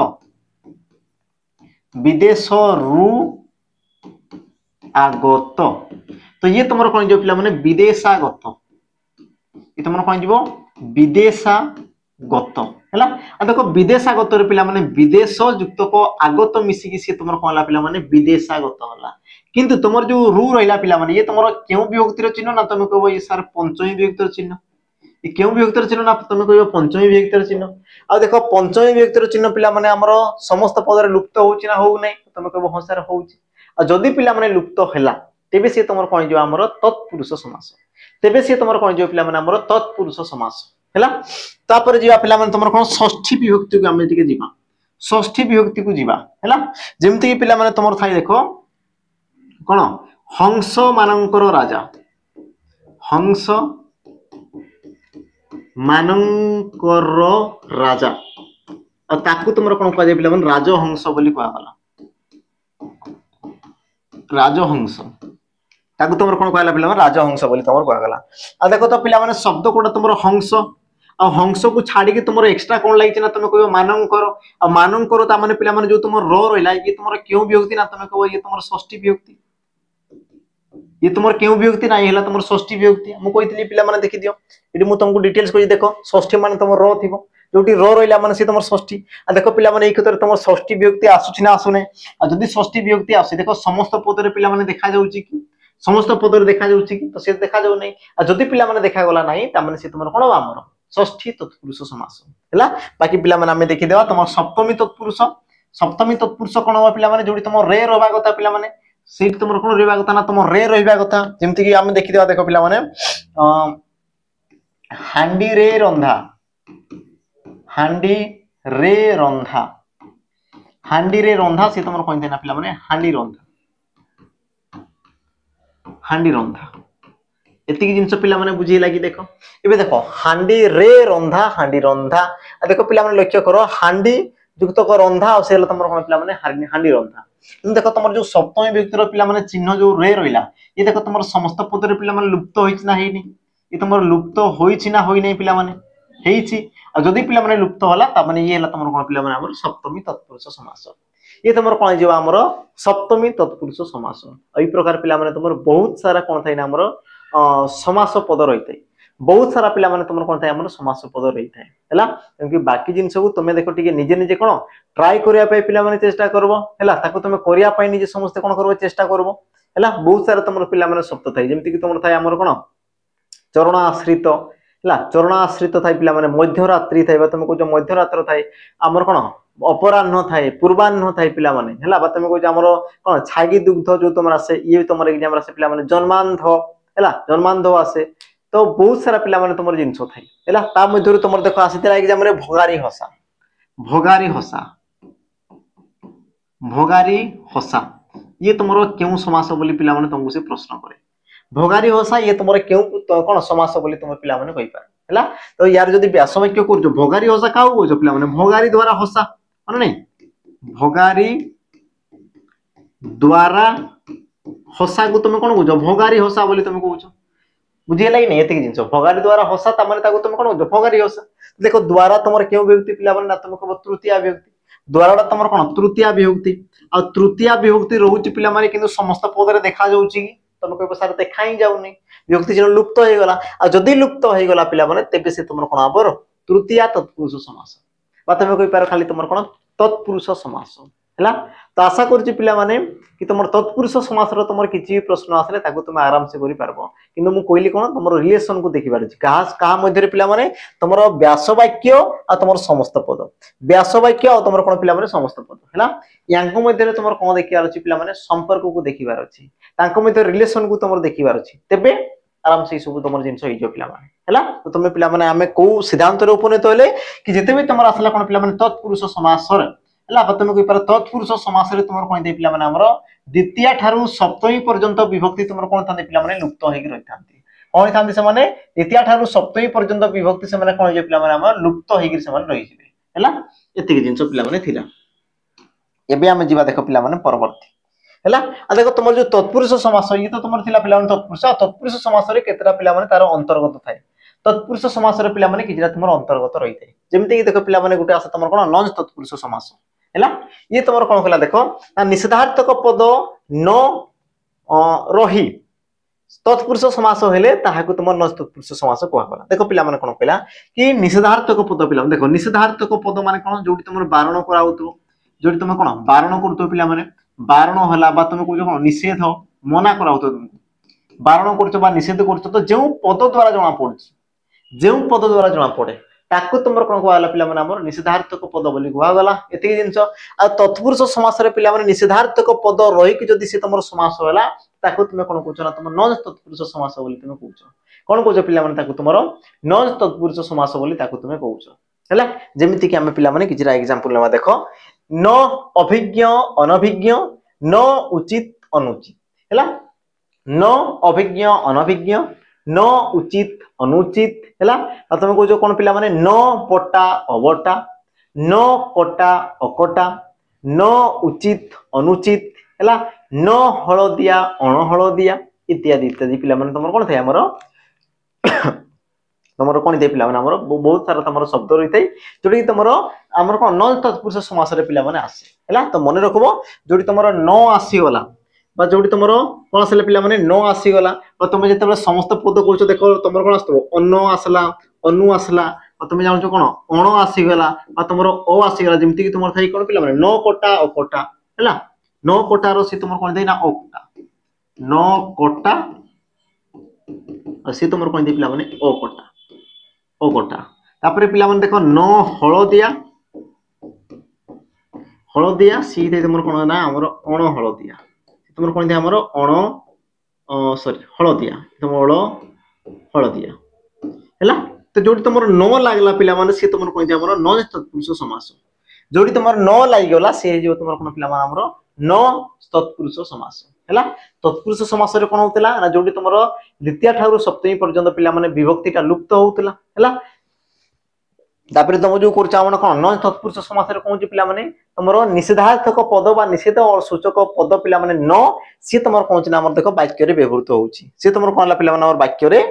विदेशरु आगत तो ये तुम कौन जो पिला विदेशागत ये तुम कौन जीवो विदेशागत हैला देखो विदेशागत रे पिला विदेश युक्त को आगत मिसिकी से तुम कौन ला पिला विदेशागत होला किंतु तुम जो रु रहिला पिला ये तुम क्यों विभक्तिर चिन्ह ना तुम कहबो ये सर पंचमी विभक्तिर चिन्ह ये क्यों विभक्तिर चिन्ह ना तुम कहबो पंचमी विभक्तिर चिन्ह आ देखो पंचमी विभक्तिर चिन्ह पिला हमर समस्त पदरे लुप्त होउछि ना हो नै तुम कहबो हाँ सर होउछि आ जदि पिला लुप्त होला तेबे से तुम कौन जो हमर तत्पुरुष समास तेबे से तुम कौन जो पिला हमर तत्पुरुष समास हैला तापर जीवा पिला तुम कौन षष्ठी विभक्ति को हम टिके जीवा षष्ठी विभक्ति को जीवा हैला जेमति कि पिला तुम थाई देखो कौन हंस मानकर राजा हंस मानकर राजा और ताकू तुम कौन कह पिला राजहंस बोली कहला राजहंस ताकू तुम कौन कहला पिला राजहंस बोली तुम कहला आ देखो तो पिला माने शब्द कोडा तुम हंस आ हंस को छाड़ी के तुम एक्स्ट्रा कौन लगी ना तुम कह मानकर आ मानकर ता माने पिला माने जो तुम र रहिला ये तुम क्यों विभक्ति ना तुम कह ये तुम षष्ठी विभक्ति ये तुम क्यों विभक्ति ना ये तुम षष्ठी विभक्ति मु कहितली पिला माने देखि दियो इडी मु तुमको डिटेल्स कहि देखो षष्ठी माने तुम र थिबो जोटी र रहिला माने से तुम षष्ठी आ देखो पिला माने ए क्षेत्र तुम षष्ठी विभक्ति आसुछि ना आसुने आ जदी षष्ठी विभक्ति आसे देखो समस्त पदरे पिला माने देखा जाउछि कि समस्त पदरे देखा जाउछि कि तो से देखा जाउ नै आ जदी पिला माने देखा गला नै ता माने से तुम कोन हमर षष्ठी तत्पुरुष समास हैला बाकी पिला माने हमें देखि देबा तुम सप्तमी तत्पुरुष कोन हो पिला माने जोटी तुम रे रहबा कथा पिला माने सेट तुम कोन रहबा कथा ना तुम रे रहबा कथा जेमति कि हमें देखि देबा देखो पिला माने हांडी रे रंधा हांडी रे रंधा हांडी रे रंधा से तुम कोन देना पिला माने हांडी रंधा एतिकी जिनस पिला माने बुझी लागी देखो एबे देखो हांडी रे रंधा देखो पिला माने लक्ष्य करो हांडी युक्त को रंधा और से तुम कोन पिला माने हांडी रंधा देखो तुम जो सप्तमी विभक्तिर पिला माने चिन्ह जो रे रहिला ये देखो तुम समस्त पदरे पिला माने लुप्त होइछि ना हेइनी ये तुम लुप्त होइछि ना होई नै पिला माने हेइछि आ जदी पिला माने लुप्त होला ता माने ये तुम कोन पिला माने हमर सप्तमी तत्पुरुष समास ये तुम कोन जो हमर सप्तमी तत्पुरुष समास एई प्रकार पिला माने तुम बहुत सारा कोन थाइ ना हमर समास पद रहितै बहुत सारा पिला माने तुम कोन थाइ हमर समास पद रहितै हैला क्योंकि बाकी जिंस को तुम देखो टिके निजे निजे कोन ट्राई करिया पे पिला माने चेष्टा करबो हैला ताको तुम करिया पई निजे समस्त कोन करबो चेष्टा करबो हैला बहुत सारा तुम पिला माने शब्द थाइ जेमति कि तुम थाइ हमर कोन चरणाश्रित हैला चरणाश्रित थाइ पिला माने मध्यरात्रि थाइ तुम को जो मध्यरात्र थाइ हमर कोन अपराह्न थाए पूर्वाह्न थाए पिला माने हैला बा तुम को जो हमर कोन छागी दुग्ध जो तुमरा से ये तुमर एग्जाम से पिला माने जन्मांध हैला जन्मांध आसे तो बहुत सारा पिला माने तुमर जिंस थाए हैला ता मध्यरु तुमर देखो आसीतला एग्जाम रे भोगारी हसा ये तुमरो क्यों समास बोली पिला माने तुमको से प्रश्न करे भोगारी हसा ये तुमरो क्यों कोन समास बोली तुम पिला माने कहि पार हैला तो यार जदी व्यास वाक्य करजो भोगारी हसा काउ को जो पिला माने भोगारी द्वारा हसा माने नहीं भोगारी द्वारा हसा को तुम कौन कौच भगारी हसा बोली तुम कौच बुझीगला कि नहीं एतिक जिनस भगारी द्वारा हसा तामाने ताको तुम कौन कौच भगारी हसा देखो द्वारा तुम क्यों विभक्ति पिला ना तुम कह तृतीया विभक्ति द्वारा तुम कौन तृतीया विभक्ति आ तृतीया विभक्ति रोचे पिला माने किंतु समस्त पद रे देखा जाउची कि तुम कह सार देखा ही जाउनी विभक्ति जन लुप्त हो गला आ जदी लुप्त हो गला पिला माने तेबे से तुम कौन आबर तृतीया तत्पुरुष समास बा तुम कहि पार खाली तुम कौन तत्पुरुष समास हैला तो आशा करछि पिला माने कि तुम तत्पुरुष समास रो तुम किछि प्रश्न आसले ताको तुम आराम से करि पारबो किंतु मु कहली कोन तुम रिलेशन को देखि पारछि कहा मध्य पिला माने तुम व्यास वाक्य आ तुम समस्त पद व्यास वाक्य आ तुम कोन पिला माने समस्त पद हैला यांको मध्य तुम कोन देखिबार अछि पिला माने संपर्क को देखिबार अछि तांको मध्य रिलेशन को तुम देखिबार अछि तेबे आराम से सब तुम जिनस हो पिला माने हैला तो तुम पिला माने आमे को सिद्धांत रे उपनीत होले कि जेते भी तुम आसला कोन पिला माने तत्पुरुष समास रे हैला तुम कहि पार तत्पुरुष समास रे तुम कोन दे पिला माने हमरो द्वितीय ठारू सप्तमी पर्यंत विभक्ति तुम कोन थांदे पिला माने लुप्त होई रहि थांती कोन थांदे से माने द्वितीय ठारू सप्तमी पर्यंत विभक्ति से माने कोन जे पिला माने हमर लुप्त होई से माने रहि जिवे हैला एति जिंस पिला माने थिला एबे हम जीवा देखो पिला माने परवर्ती हैला आ देखो तुम जो तत्पुरुष समास ये तो तुम थिला पिला माने तत्पुरुष समास रे केतरा पिला माने तार अंतर्गत थाए तत्पुरुष समास रे पिला माने किजरा तुम अंतर्गत रहि थाए जेमति कि देखो पिला माने गुटे आसे तुम कोन नॉन तत्पुरुष समास हैला ये तुम कोन कला देखो ना निषेधार्थक पद न रही तत्पुरुष समास हेले ताहाकु तुम नॉन तत्पुरुष समास कहवा गला देखो पिला माने कोन कहला कि निषेधार्थक पद पिला देखो निषेधार्थक पद माने कोन जोटी तुम बारण कराउतो जोटी तुम कोन बारण करतो पिला माने बारण होला बा तुम को कोन निषेध मना कराउतो तुमको बारण करतो बा निषेध करतो तो जेउ पद द्वारा जणा पड़छि जेउ पद द्वारा जणा पड़े ताकू तुमर कोन कहला पिला माने हमर निषेधार्थक पद बोली कहवा गला एति जिंस आ तत्पुरुष समास रे पिला माने निषेधार्थक पद रही कि जदी से तुमर समास होला ताकू तुम कोन कहछ ना तुम नॉन तत्पुरुष समास बोली तुम कहछ कोन कहछ पिला माने ताकू तुमर नॉन तत्पुरुष समास बोली ताकू तुम कहछ हैला जेमिति कि हम पिला माने किछरा एग्जांपल लेवा देखो न अभिज्ञ अनभिज्ञ न उचित अनुचित हैला न अभिज्ञ अनभिज्ञ न उचित अनुचित हैला आ तुम को जो कोन पिला माने न पटा अबटा न कटा अकटा न उचित अनुचित हैला न हळदिया अणहळदिया इत्यादि इत्यादि पिला माने तुम कोन थे हमर तुमर कोन दे पिला माने हमर बहुत सारा तुमर शब्द रही थाई जोडी कि तुमर हमर कोन न तत्पुरुष समास रे पिला माने आसे हैला तो मन रखबो जोडी तुमर न आसी गला बा जोडी तुमर कोन आसले पिला माने न आसी गला और तुम जेते समस्त पद कहछ देखो तुमर कोन आस्तबो अन्न आसला अनु आसला और तुम जानछो कोन अण आसी गला बा तुमर ओ आसी गला जेमति कि तुमर थाई कोन पिला माने न कोटा ओ कोटा हैला न कोटा रो से तुमर कोन देना ओ कोटा न कोटा और से तुमर कोन दे पिला माने ओ कोटा ओ कोटा तापरे पिला माने देखो न हळदिया हळदिया सी दे तुमर कोन ना हमर अण हळदिया तुमर कोन दे हमर अण सॉरी हळदिया तुमर हळदिया हैला तो जोडी तुमर न लागला पिला माने से तुमर कोन दे हमर न तत्पुरुष समास जोडी तुमर न लागि गला से जो तुमर कोन पिला माने हमर न तत्पुरुष समास हैला तत्पुरुष समास रे कोन होतला ना जोडी तुमर द्वितीय ठारू सप्तमी पर्यंत पिला माने विभक्तिटा लुप्त होतला हैला तापर तुम जो करछ हमन कोन न तत्पुरुष समास रे कोन जे पिला माने तुमर निषेधार्थक पद बा निषेध और सूचक पद पिला माने न से तुमर कोन ना हमर देखो वाक्य रे व्यवहृत होउची से तुमर कोनला पिला माने हमर वाक्य रे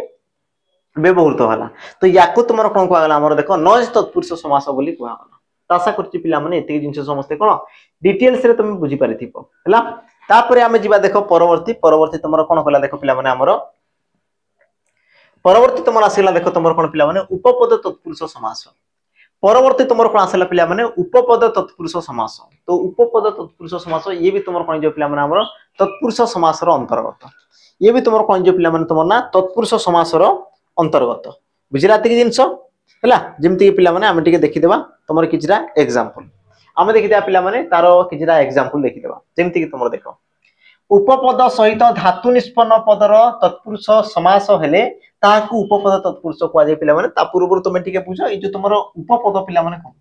व्यवहृत होला तो याकू तुमर कोन कहला हमर देखो न तत्पुरुष समास बोली कहला तो आशा करछि पिला माने एते जिंस समस्त कोन डिटेल्स रे तुम बुझी पारिथिबो हैला तापरे हमें जीवा देखो परवर्ती तुमर कोन कहला देखो पिला माने हमर परवर्ती तुमर आसिला देखो तुमर कोन पिला माने उपपद तत्पुरुष समास परवर्ती तुमर कोन आसिला पिला माने उपपद तत्पुरुष समास तो उपपद तत्पुरुष समास ये भी तुमर कोन जो पिला माने हमर तत्पुरुष समास रो अंतर्गत ये भी तुमर कोन जो पिला माने तुमर ना तत्पुरुष समास रो अंतर्गत बुझिला एति जिंस हैला जेमति कि पिला माने हम टिके देखि देबा तुमर किछरा एग्जांपल हम देखि देबा पिला माने तारो किछरा एग्जांपल देखि देबा जेमति कि तुमर देखो उपपद सहित धातु निष्पन्न पदर तत्पुरुष समास हेले ताकू उपपद तत्पुरुष को जाय पिला माने ता पूर्व तुम टिके पूछो ए जो तुमरो उपपद पिला माने कोन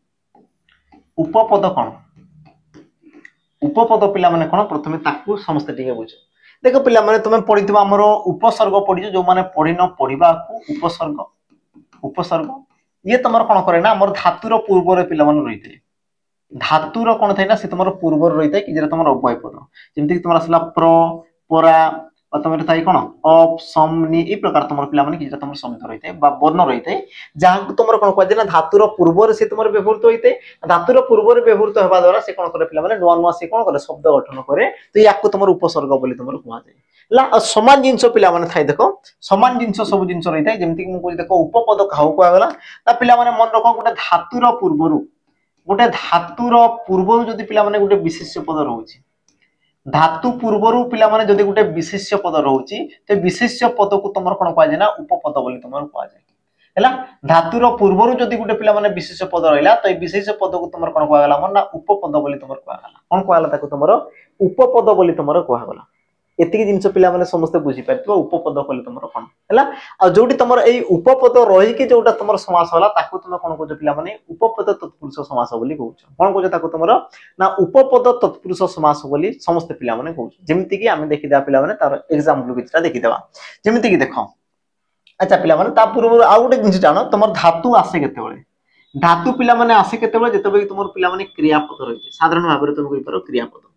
उपपद पिला माने कोन प्रथमे ताकू समस्त टिके पूछो देखो पिला माने तुम पढितबा हमरो उपसर्ग पढिजो जो माने पढिनो पढिबा को उपसर्ग ये तुमरो कोन करे ना हमर धातुर पूर्व रे पिला माने रहिते धातुर कोन थाय ना से तुमरो पूर्व रे रहिते कि जे तुमरो अव्यय पद जेमति कि तुमरा असला प्र परा तुम थाई कौन अप सम नि ए प्रकार तुम पिला माने किछटा तुम शब्द रही थे वर्ण रही थे जहाँ तुम कौन कह ना धातुर पूर्व से तुम व्यवहृत होते धातुर पूर्व व्यवहृत होगा द्वारा से कौन करे पिला माने नुआ नुआ से कौन करे शब्द गठन करे तो या तुम उपसर्ग बोली तुम कहुए सामान जिनस पिला माने थाई देख सामान जिनस सब जिनस रही है जमीक मुझे देख उपपद क्या कहगला पिला माने मन रख गोटे धातुर पूर्व जदि पिला माने गोटे विशेष्य पद रोचे धातु पूर्वर पिला माने जदि गोटे विशेष्य पद रोचे तो विशेष्य पद को तुम कौन कह ना उपपद बोली तुम कहुए धातुर पूर्वर जदि गोटे पिला माने विशेष्य पद रहा तो विशेष्य पद को तुम कौन कहगला ना उपपद बोली तुम कहगला कौन कहला तुम उपपद बोली तुम कहगला एतिक जिनस पिला माने समस्त बुझी पारथिबो उपपद कहले तुमरो कोन हला आ जोडी तुमर एई उपपद रही कि जोटा तुमर समास होला ताकू तुम कोन कहजो पिला माने उपपद तत्पुरुष समास बोली कहउछ कोन कहजो ताकू तुमरो ना उपपद तत्पुरुष समास बोली समस्त पिला माने कहउछ जेमिति कि आमे देखि दा पिला माने तार एग्जांपल किछटा देखि देबा जेमिति कि देखो अच्छा पिला माने ता पूर्व आ गोटे जिनस जानो तुमर धातु आसे केते बेले धातु पिला माने आसे केते बेले जते बेले तुमर पिला माने क्रियापद रही साधारण भाबरे तुम कहि पारो क्रियापद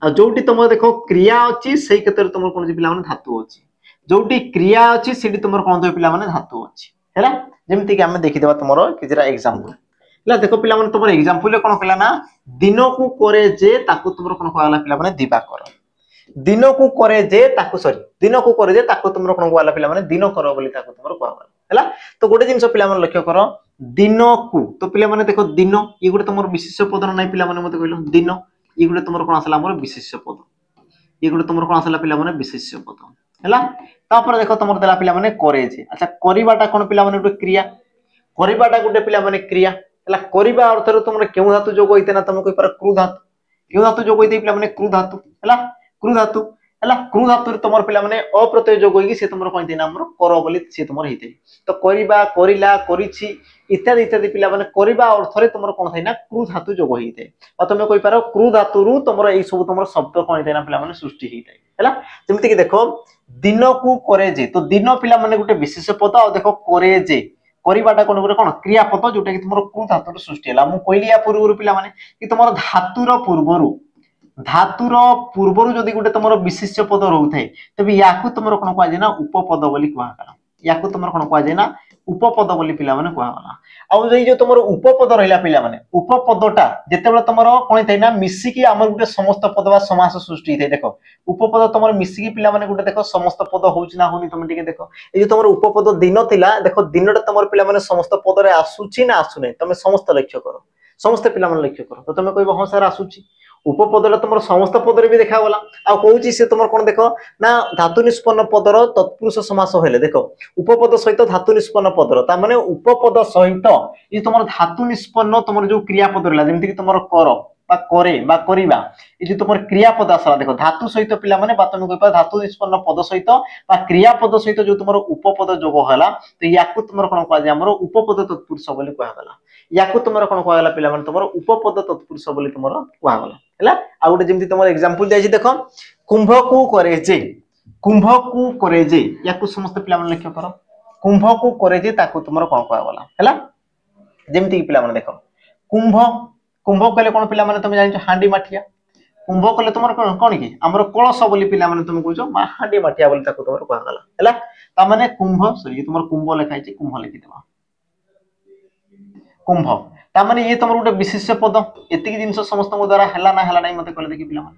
आ जोटी तुम देखो क्रिया अच्छी से क्षेत्र तुम कौन पिला माने धातु अच्छी जोटी क्रिया अच्छी सेठी तुम कौन तो पिला माने धातु अच्छी हैला जेमति कि हमें देखि देबा तुमरो किजरा एग्जांपल हैला देखो पिला माने तुमरो एग्जांपल ले कोन कहला ना दिन को करे जे ताकू तुमरो कोन कहला पिला माने दिवाकर दिन को करे जे ताकू सॉरी दिन को करे जे ताकू तुमरो कोन कहला पिला माने दिन कर बोली ताकू तुमरो कहला हैला तो गोटे जिंस पिला माने लक्ष्य करो दिन को तो पिला माने देखो दिन ई गोटे तुमरो विशेष पद नै पिला माने मते कहलो दिन ये गोटे तुम कौन आसला मोर विशेष्य पद ये गोटे तुम कौन आसला पिला माने विशेष्य पद हैला तापर देखो तुम देला पिला माने करे जे अच्छा करिबाटा कोन पिला माने गोटे क्रिया करिबाटा गोटे पिला माने क्रिया हैला करिबा अर्थ रे तुम केउ धातु जोग होइते ना तुम कहि पर क्रू धातु केउ धातु जोग होइते पिला माने क्रू धातु हैला क्रू धातु हैला क्रू धातु रे तुम पिला माने अप्रत्यय जोग होई से तुम कोन देना हमर कर बोली से तुम हेते तो करिबा करिला करिछि इत्यादि इत्यादि पिला माने करिबा अर्थ रे तुमर कोन थाई ना क्रू धातु जोग होइते आ तुम कहि पारो क्रू धातु रु तुमर एई सब तुमर शब्द कोन थाई ना पिला माने सृष्टि हेइते हैला जेमिति कि देखो दिन को करे जे तो दिन पिला माने गोटे विशेष पद आ देखो करे जे करिबाटा कोन गोटे कोन क्रिया पद जोटा कि तुमर क्रू धातु रु सृष्टि हला मु कहली या पूर्व पिला माने कि तुमर धातुर पूर्वरु जदि गोटे तुमर विशेष्य पद रहउथाय तबे याकू तुमर कोन कहै जे ना उपपद बोली कहगला याकू तुमर कोन कहै जे ना उपपद बोली पिला माने कहगला आ जे तुमर उपपद रहिला पिला माने उपपदटा जेतेबेला तुमर कोन थाय ना मिसी की हमर गोटे समस्त पद बा समास सृष्टि थाय देखो उपपद तुमर मिसी की पिला माने गोटे देखो समस्त पद होउछ ना होनी तुम टिके देखो ए जे तुमर उपपद दिन थिला देखो दिनटा तुमर पिला माने समस्त पद रे आसुची ना आसुने तुम समस्त लक्ष्य करो समस्त पिला माने लक्ष्य करो तो तुम कहबो हां सर आसुची उपपदला तुम समस्त पद रे भी देखा गला आ कहूची से तुम कोन देखो ना धातु निष्पन्न पदर तत्पुरुष समास होले देखो उपपद सहित धातु निष्पन्न पदर ता माने उपपद सहित ई तुम धातु निष्पन्न तुम जो क्रियापद रहला जेमति कि तुम कर बा करे बा करिबा ए जे तुम क्रियापद आसला देखो धातु सहित पिला माने बा तुम कहबा धातु निष्पन्न पद सहित बा क्रियापद सहित जो तुम उपपद जोग होला तो याकू तुम कोन कहै जे हमर उपपद तत्पुरुष बोली कहगला याकू तुम कोन कहगला पिला माने तुम उपपद तत्पुरुष बोली तुम कहगला हैला आ गोटे जेमति तुम एग्जांपल जाय देखो कुंभ को करे जे याकू समस्त पिला माने लक्ष्य करो कुंभ को करे जे ताकू तुम कोन कहगला हैला जेमति पिला माने देखो कुंभ कुंभ कहले कोन पिला माने तुम जानिछ हांडी माठिया कुंभ कहले तुम कोन की हमर कलश बोली पिला माने तुम कहजो हांडी माठिया बोली ताकू तुम कहगला हैला ता माने कुंभ सॉरी तुम कुंभ लिखाइ छै कुंभ लिखि देबा कुंभ ता माने ये तुम गोटे विशेष पद एतिक जिंस समस्त द्वारा हला ना मते कहले देखि पिला माने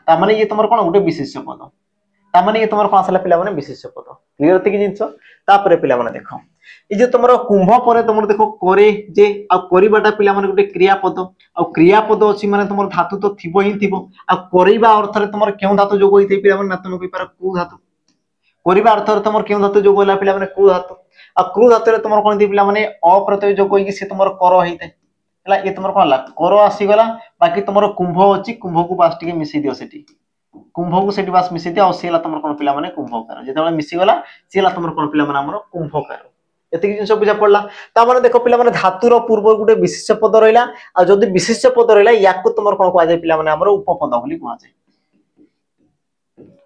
ता माने ये तुम कोन गोटे विशेष पद ता माने ये तुम कोन आसला पिला माने विशेष पद क्लियर एतिक जिंस ता परे पिला माने देखो ए जे तुमरो कुंभ परे तुम देखो करे जे आ करिबाटा पिला माने गोटे क्रियापद आ क्रियापद अछि माने तुम धातु तो थिबो ही थिबो आ करिबा अर्थ रे तुम केउ धातु जोग होइते पिला माने ना तुम कहि पार कु धातु करिबा अर्थ रे तुम केउ धातु जोग होला पिला माने कु धातु आ क्रू धातु रे तुम कोन दी पिला माने अप्रत्यय जोग होई कि से तुम कर हेइते हला ये तुम कोन हला कर आसी गला बाकी तुम कुंभ अछि कुंभ को बास टिके मिसी दियो सेठी कुंभ को सेठी बास मिसी दियो आ सेला तुम कोन पिला माने कुंभकार जेतबे मिसी गला सेला तुम कोन पिला माने हमर कुंभकार एतिक जिंस बुझा पड़ला ता माने देखो पिला माने धातुर पूर्व गुटे विशेष पद रहिला आ जदी विशेष पद रहिला याकू तुम कोन कहै जाय पिला माने हमर उपपद बोली कहै जाय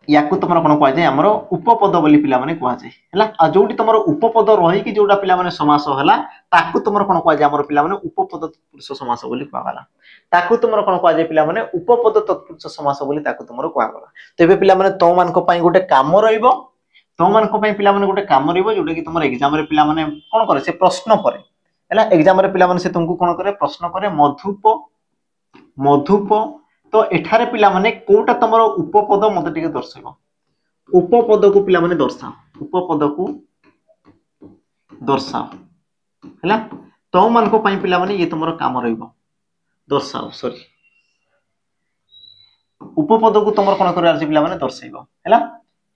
याकू तुम कौन कह जाए आमर उपपद बोली पिला माने कह जाए हैला आ जोटी तुम उपपद रही कि जोटा पिला माने समास होला ताकू तुम कौन कह जाए आमर पिला माने उपपद तत्पुरुष समास बोली कहगला ताकू तुम कौन कह जाए पिला माने उपपद तत्पुरुष समास बोली ताकू तुम कहगला तेबे पिला माने तो मान को पई गोटे काम रहइबो तो मान को पई पिला माने गोटे काम रहइबो जोटा कि तुम एग्जाम रे पिला माने कौन करे से प्रश्न करे हैला एग्जाम रे पिला माने से तुमको कौन करे प्रश्न करे मधुप मधुप तो एठारे पिला माने कोटा तमरो उपपद मते टिके दर्शाइबो उपपद को पिला माने दर्शाओ उपपद को दर्शाओ हैला तो मान को पई पिला माने ये तमरो काम रहइबो दर्शाओ सॉरी उपपद को तमरो कोन करबार पिला माने दर्शाइबो हैला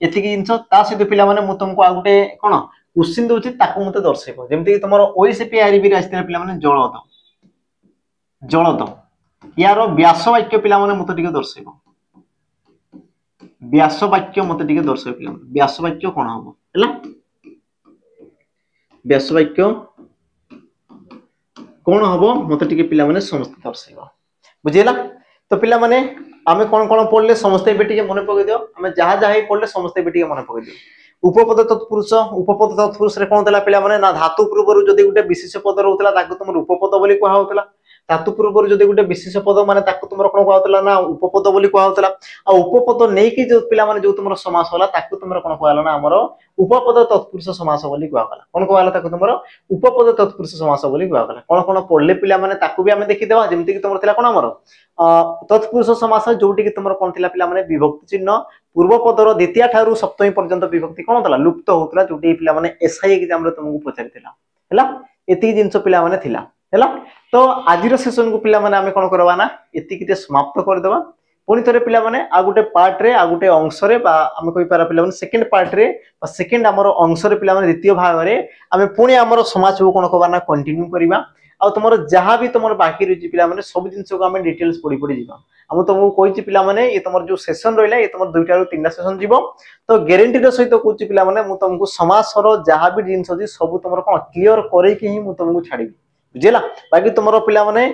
एति की जिंस ता सहित पिला माने मु तुमको आ गुटे कोन क्वेश्चन दोछि ताको मते दर्शाइबो जेमति कि तमरो ओएसपी आरबी रे आस्ते पिला माने जलद यार व्यास वाक्य पिला माने मते टिके दर्शाइबो व्यास वाक्य मते टिके दर्शाइबो पिला माने व्यास वाक्य कोन हबो हैला व्यास वाक्य कोन हबो मते टिके पिला माने समस्त दर्शाइबो बुझिला तो पिला माने आमे कोन कोन पढले समस्त एबे टिके मने पकइ दियो आमे जहा जहा पढले समस्त एबे टिके मने पकइ दियो उपपद तत्पुरुष रे कोन देला पिला माने ना धातु पूर्वरु जदी गुटे विशेष पद रहउतला ताको तुम उपपद बोली कहा होतला धातु पूर्वरु जदी गुटे विशेष पद माने ताको तुमरो कोन कहा होतला ना उपपद बोली कहा होतला आ उपपद नै कि जो पिला माने जो तुमरो समास होला ताको तुमरो कोन कहला ना हमरो उपपद तत्पुरुष समास बोली कहला कोन कहला ताको तुमरो उपपद तत्पुरुष समास बोली कहला कोन कोन पढले पिला माने ताको भी हमें देखि देबा जेमति कि तुमरो थिला कोन हमरो तत्पुरुष समास जोटी कि तुमरो कोन थिला पिला माने विभक्ति चिन्ह पूर्व पदर द्वितीय ठारू सप्तमी पर्यंत विभक्ति कोन होतला लुप्त होतला जोटी पिला माने एसआई एग्जाम रे तुमको पचारिथिला हैला एति जिंस पिला माने थिला हैला तो आजिर सेशन को पिला माने हमें कोन करबा ना एति किते समाप्त कर देबा पुनी थरे पिला माने आ गुटे पार्ट रे आ गुटे अंश रे बा हम कोइ पारा पिला माने सेकंड पार्ट रे बा सेकंड हमरो अंश रे पिला माने द्वितीय भाग रे हमें पुनी हमरो समाज को कोन करबा ना कंटिन्यू करिबा आ तुमरो जहां भी तुमरो बाकी रही पिला माने सब जिंस को हमें डिटेल्स पढी पढी जीवा हम तुमको कहिछि पिला माने ये तुमर जो सेशन रहला ये तुमर दुईटा रो तीनटा सेशन जीवो तो ग्यारंटी रो सहित कहछि पिला माने मु तुमको समाज रो जहां भी जिंस अछि सब तुमरो कोन क्लियर करे कि ही मु तुमको छाडी बुझिला बाकी तुमरो पिला माने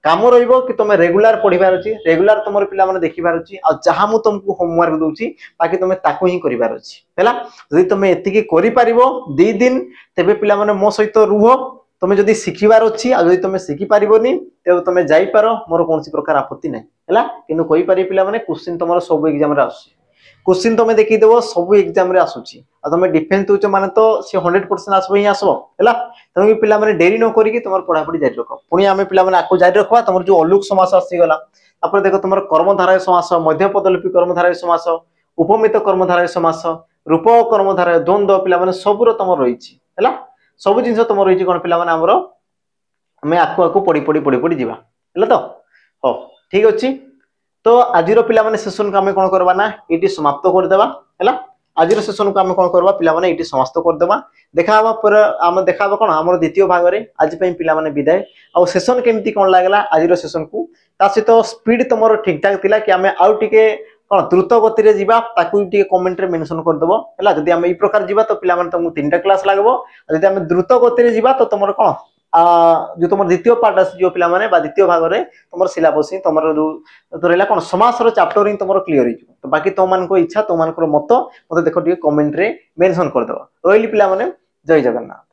काम रहिबो कि तुम रेगुलर पढिबार अछि रेगुलर तुमरो पिला माने देखिबार अछि आ जहां मु तुमको होमवर्क दोछि बाकी तुम ताको ही करिबार अछि हैला जदि तुम एति की करि पारिबो 2 दिन तेबे पिला माने मो सहित रुहो तुम जदि सिखिबार अछि आ जदि तुम सिखि पारिबोनी तेबे तुम जाई पारो मोर कोनसी प्रकार आपत्ति नै हैला किनु कोइ पारि पिला माने क्वेश्चन तुमरो सब एग्जाम रे आसी क्वेश्चन तुम देखि देबो सब एग्जाम रे आसुची आ तुम डिफेंस दोच माने तो से 100% आसबो ही आसबो हैला तुम पिला माने देरी न करी कि तुमर पढा पढी जारी रखो पुनी हमें पिला माने आको जारी रखवा तुमर जो अलुक समास आसी गला तापर देखो तुमर कर्मधारय समास मध्य पदलिपि कर्मधारय समास उपमित कर्मधारय समास रूप कर्मधारय द्वंद्व पिला माने सबरो तुमर रहिछि हैला सब जिंस तुम रही कौन पिला माने हमरो हमें आको आको पढ़ी पढ़ी पढ़ी पढ़ी जीवा हैला तो हो ठीक अछि तो आजिरो पिला माने सेशन को हमें कोन करबा ना एटी समाप्त कर देबा हैला आजिरो सेशन को हमें कोन करबा पिला माने एटी समाप्त कर देबा देखाबा पर हम देखाबा कोन हमर द्वितीय भाग रे आज पई पिला माने विदाय आ सेशन केमती कोन लागला आजिरो सेशन को ता से तो स्पीड तुमरो ठीक ठाक थिला कि हमें आउ टिके कोन द्रुत गति रे जीवा ताकू टिके कमेंट रे मेंशन कर देबो हैला जदी हम ई प्रकार जीवा तो पिला माने तुमको 3टा क्लास लागबो जदी हम द्रुत गति रे जीवा तो तुमरो कोन जो तुम द्वितीय पार्ट आस जो पिला माने बा द्वितीय भाग रे तुमर सिलेबस ही तुमर जो तो रहला कोन समास रो चैप्टर ही तुमर क्लियर हो तो बाकी तो मान को इच्छा तो मान को मत मते देखो टिके कमेंट रे मेंशन कर देबो रोइली पिला माने जय जगन्नाथ।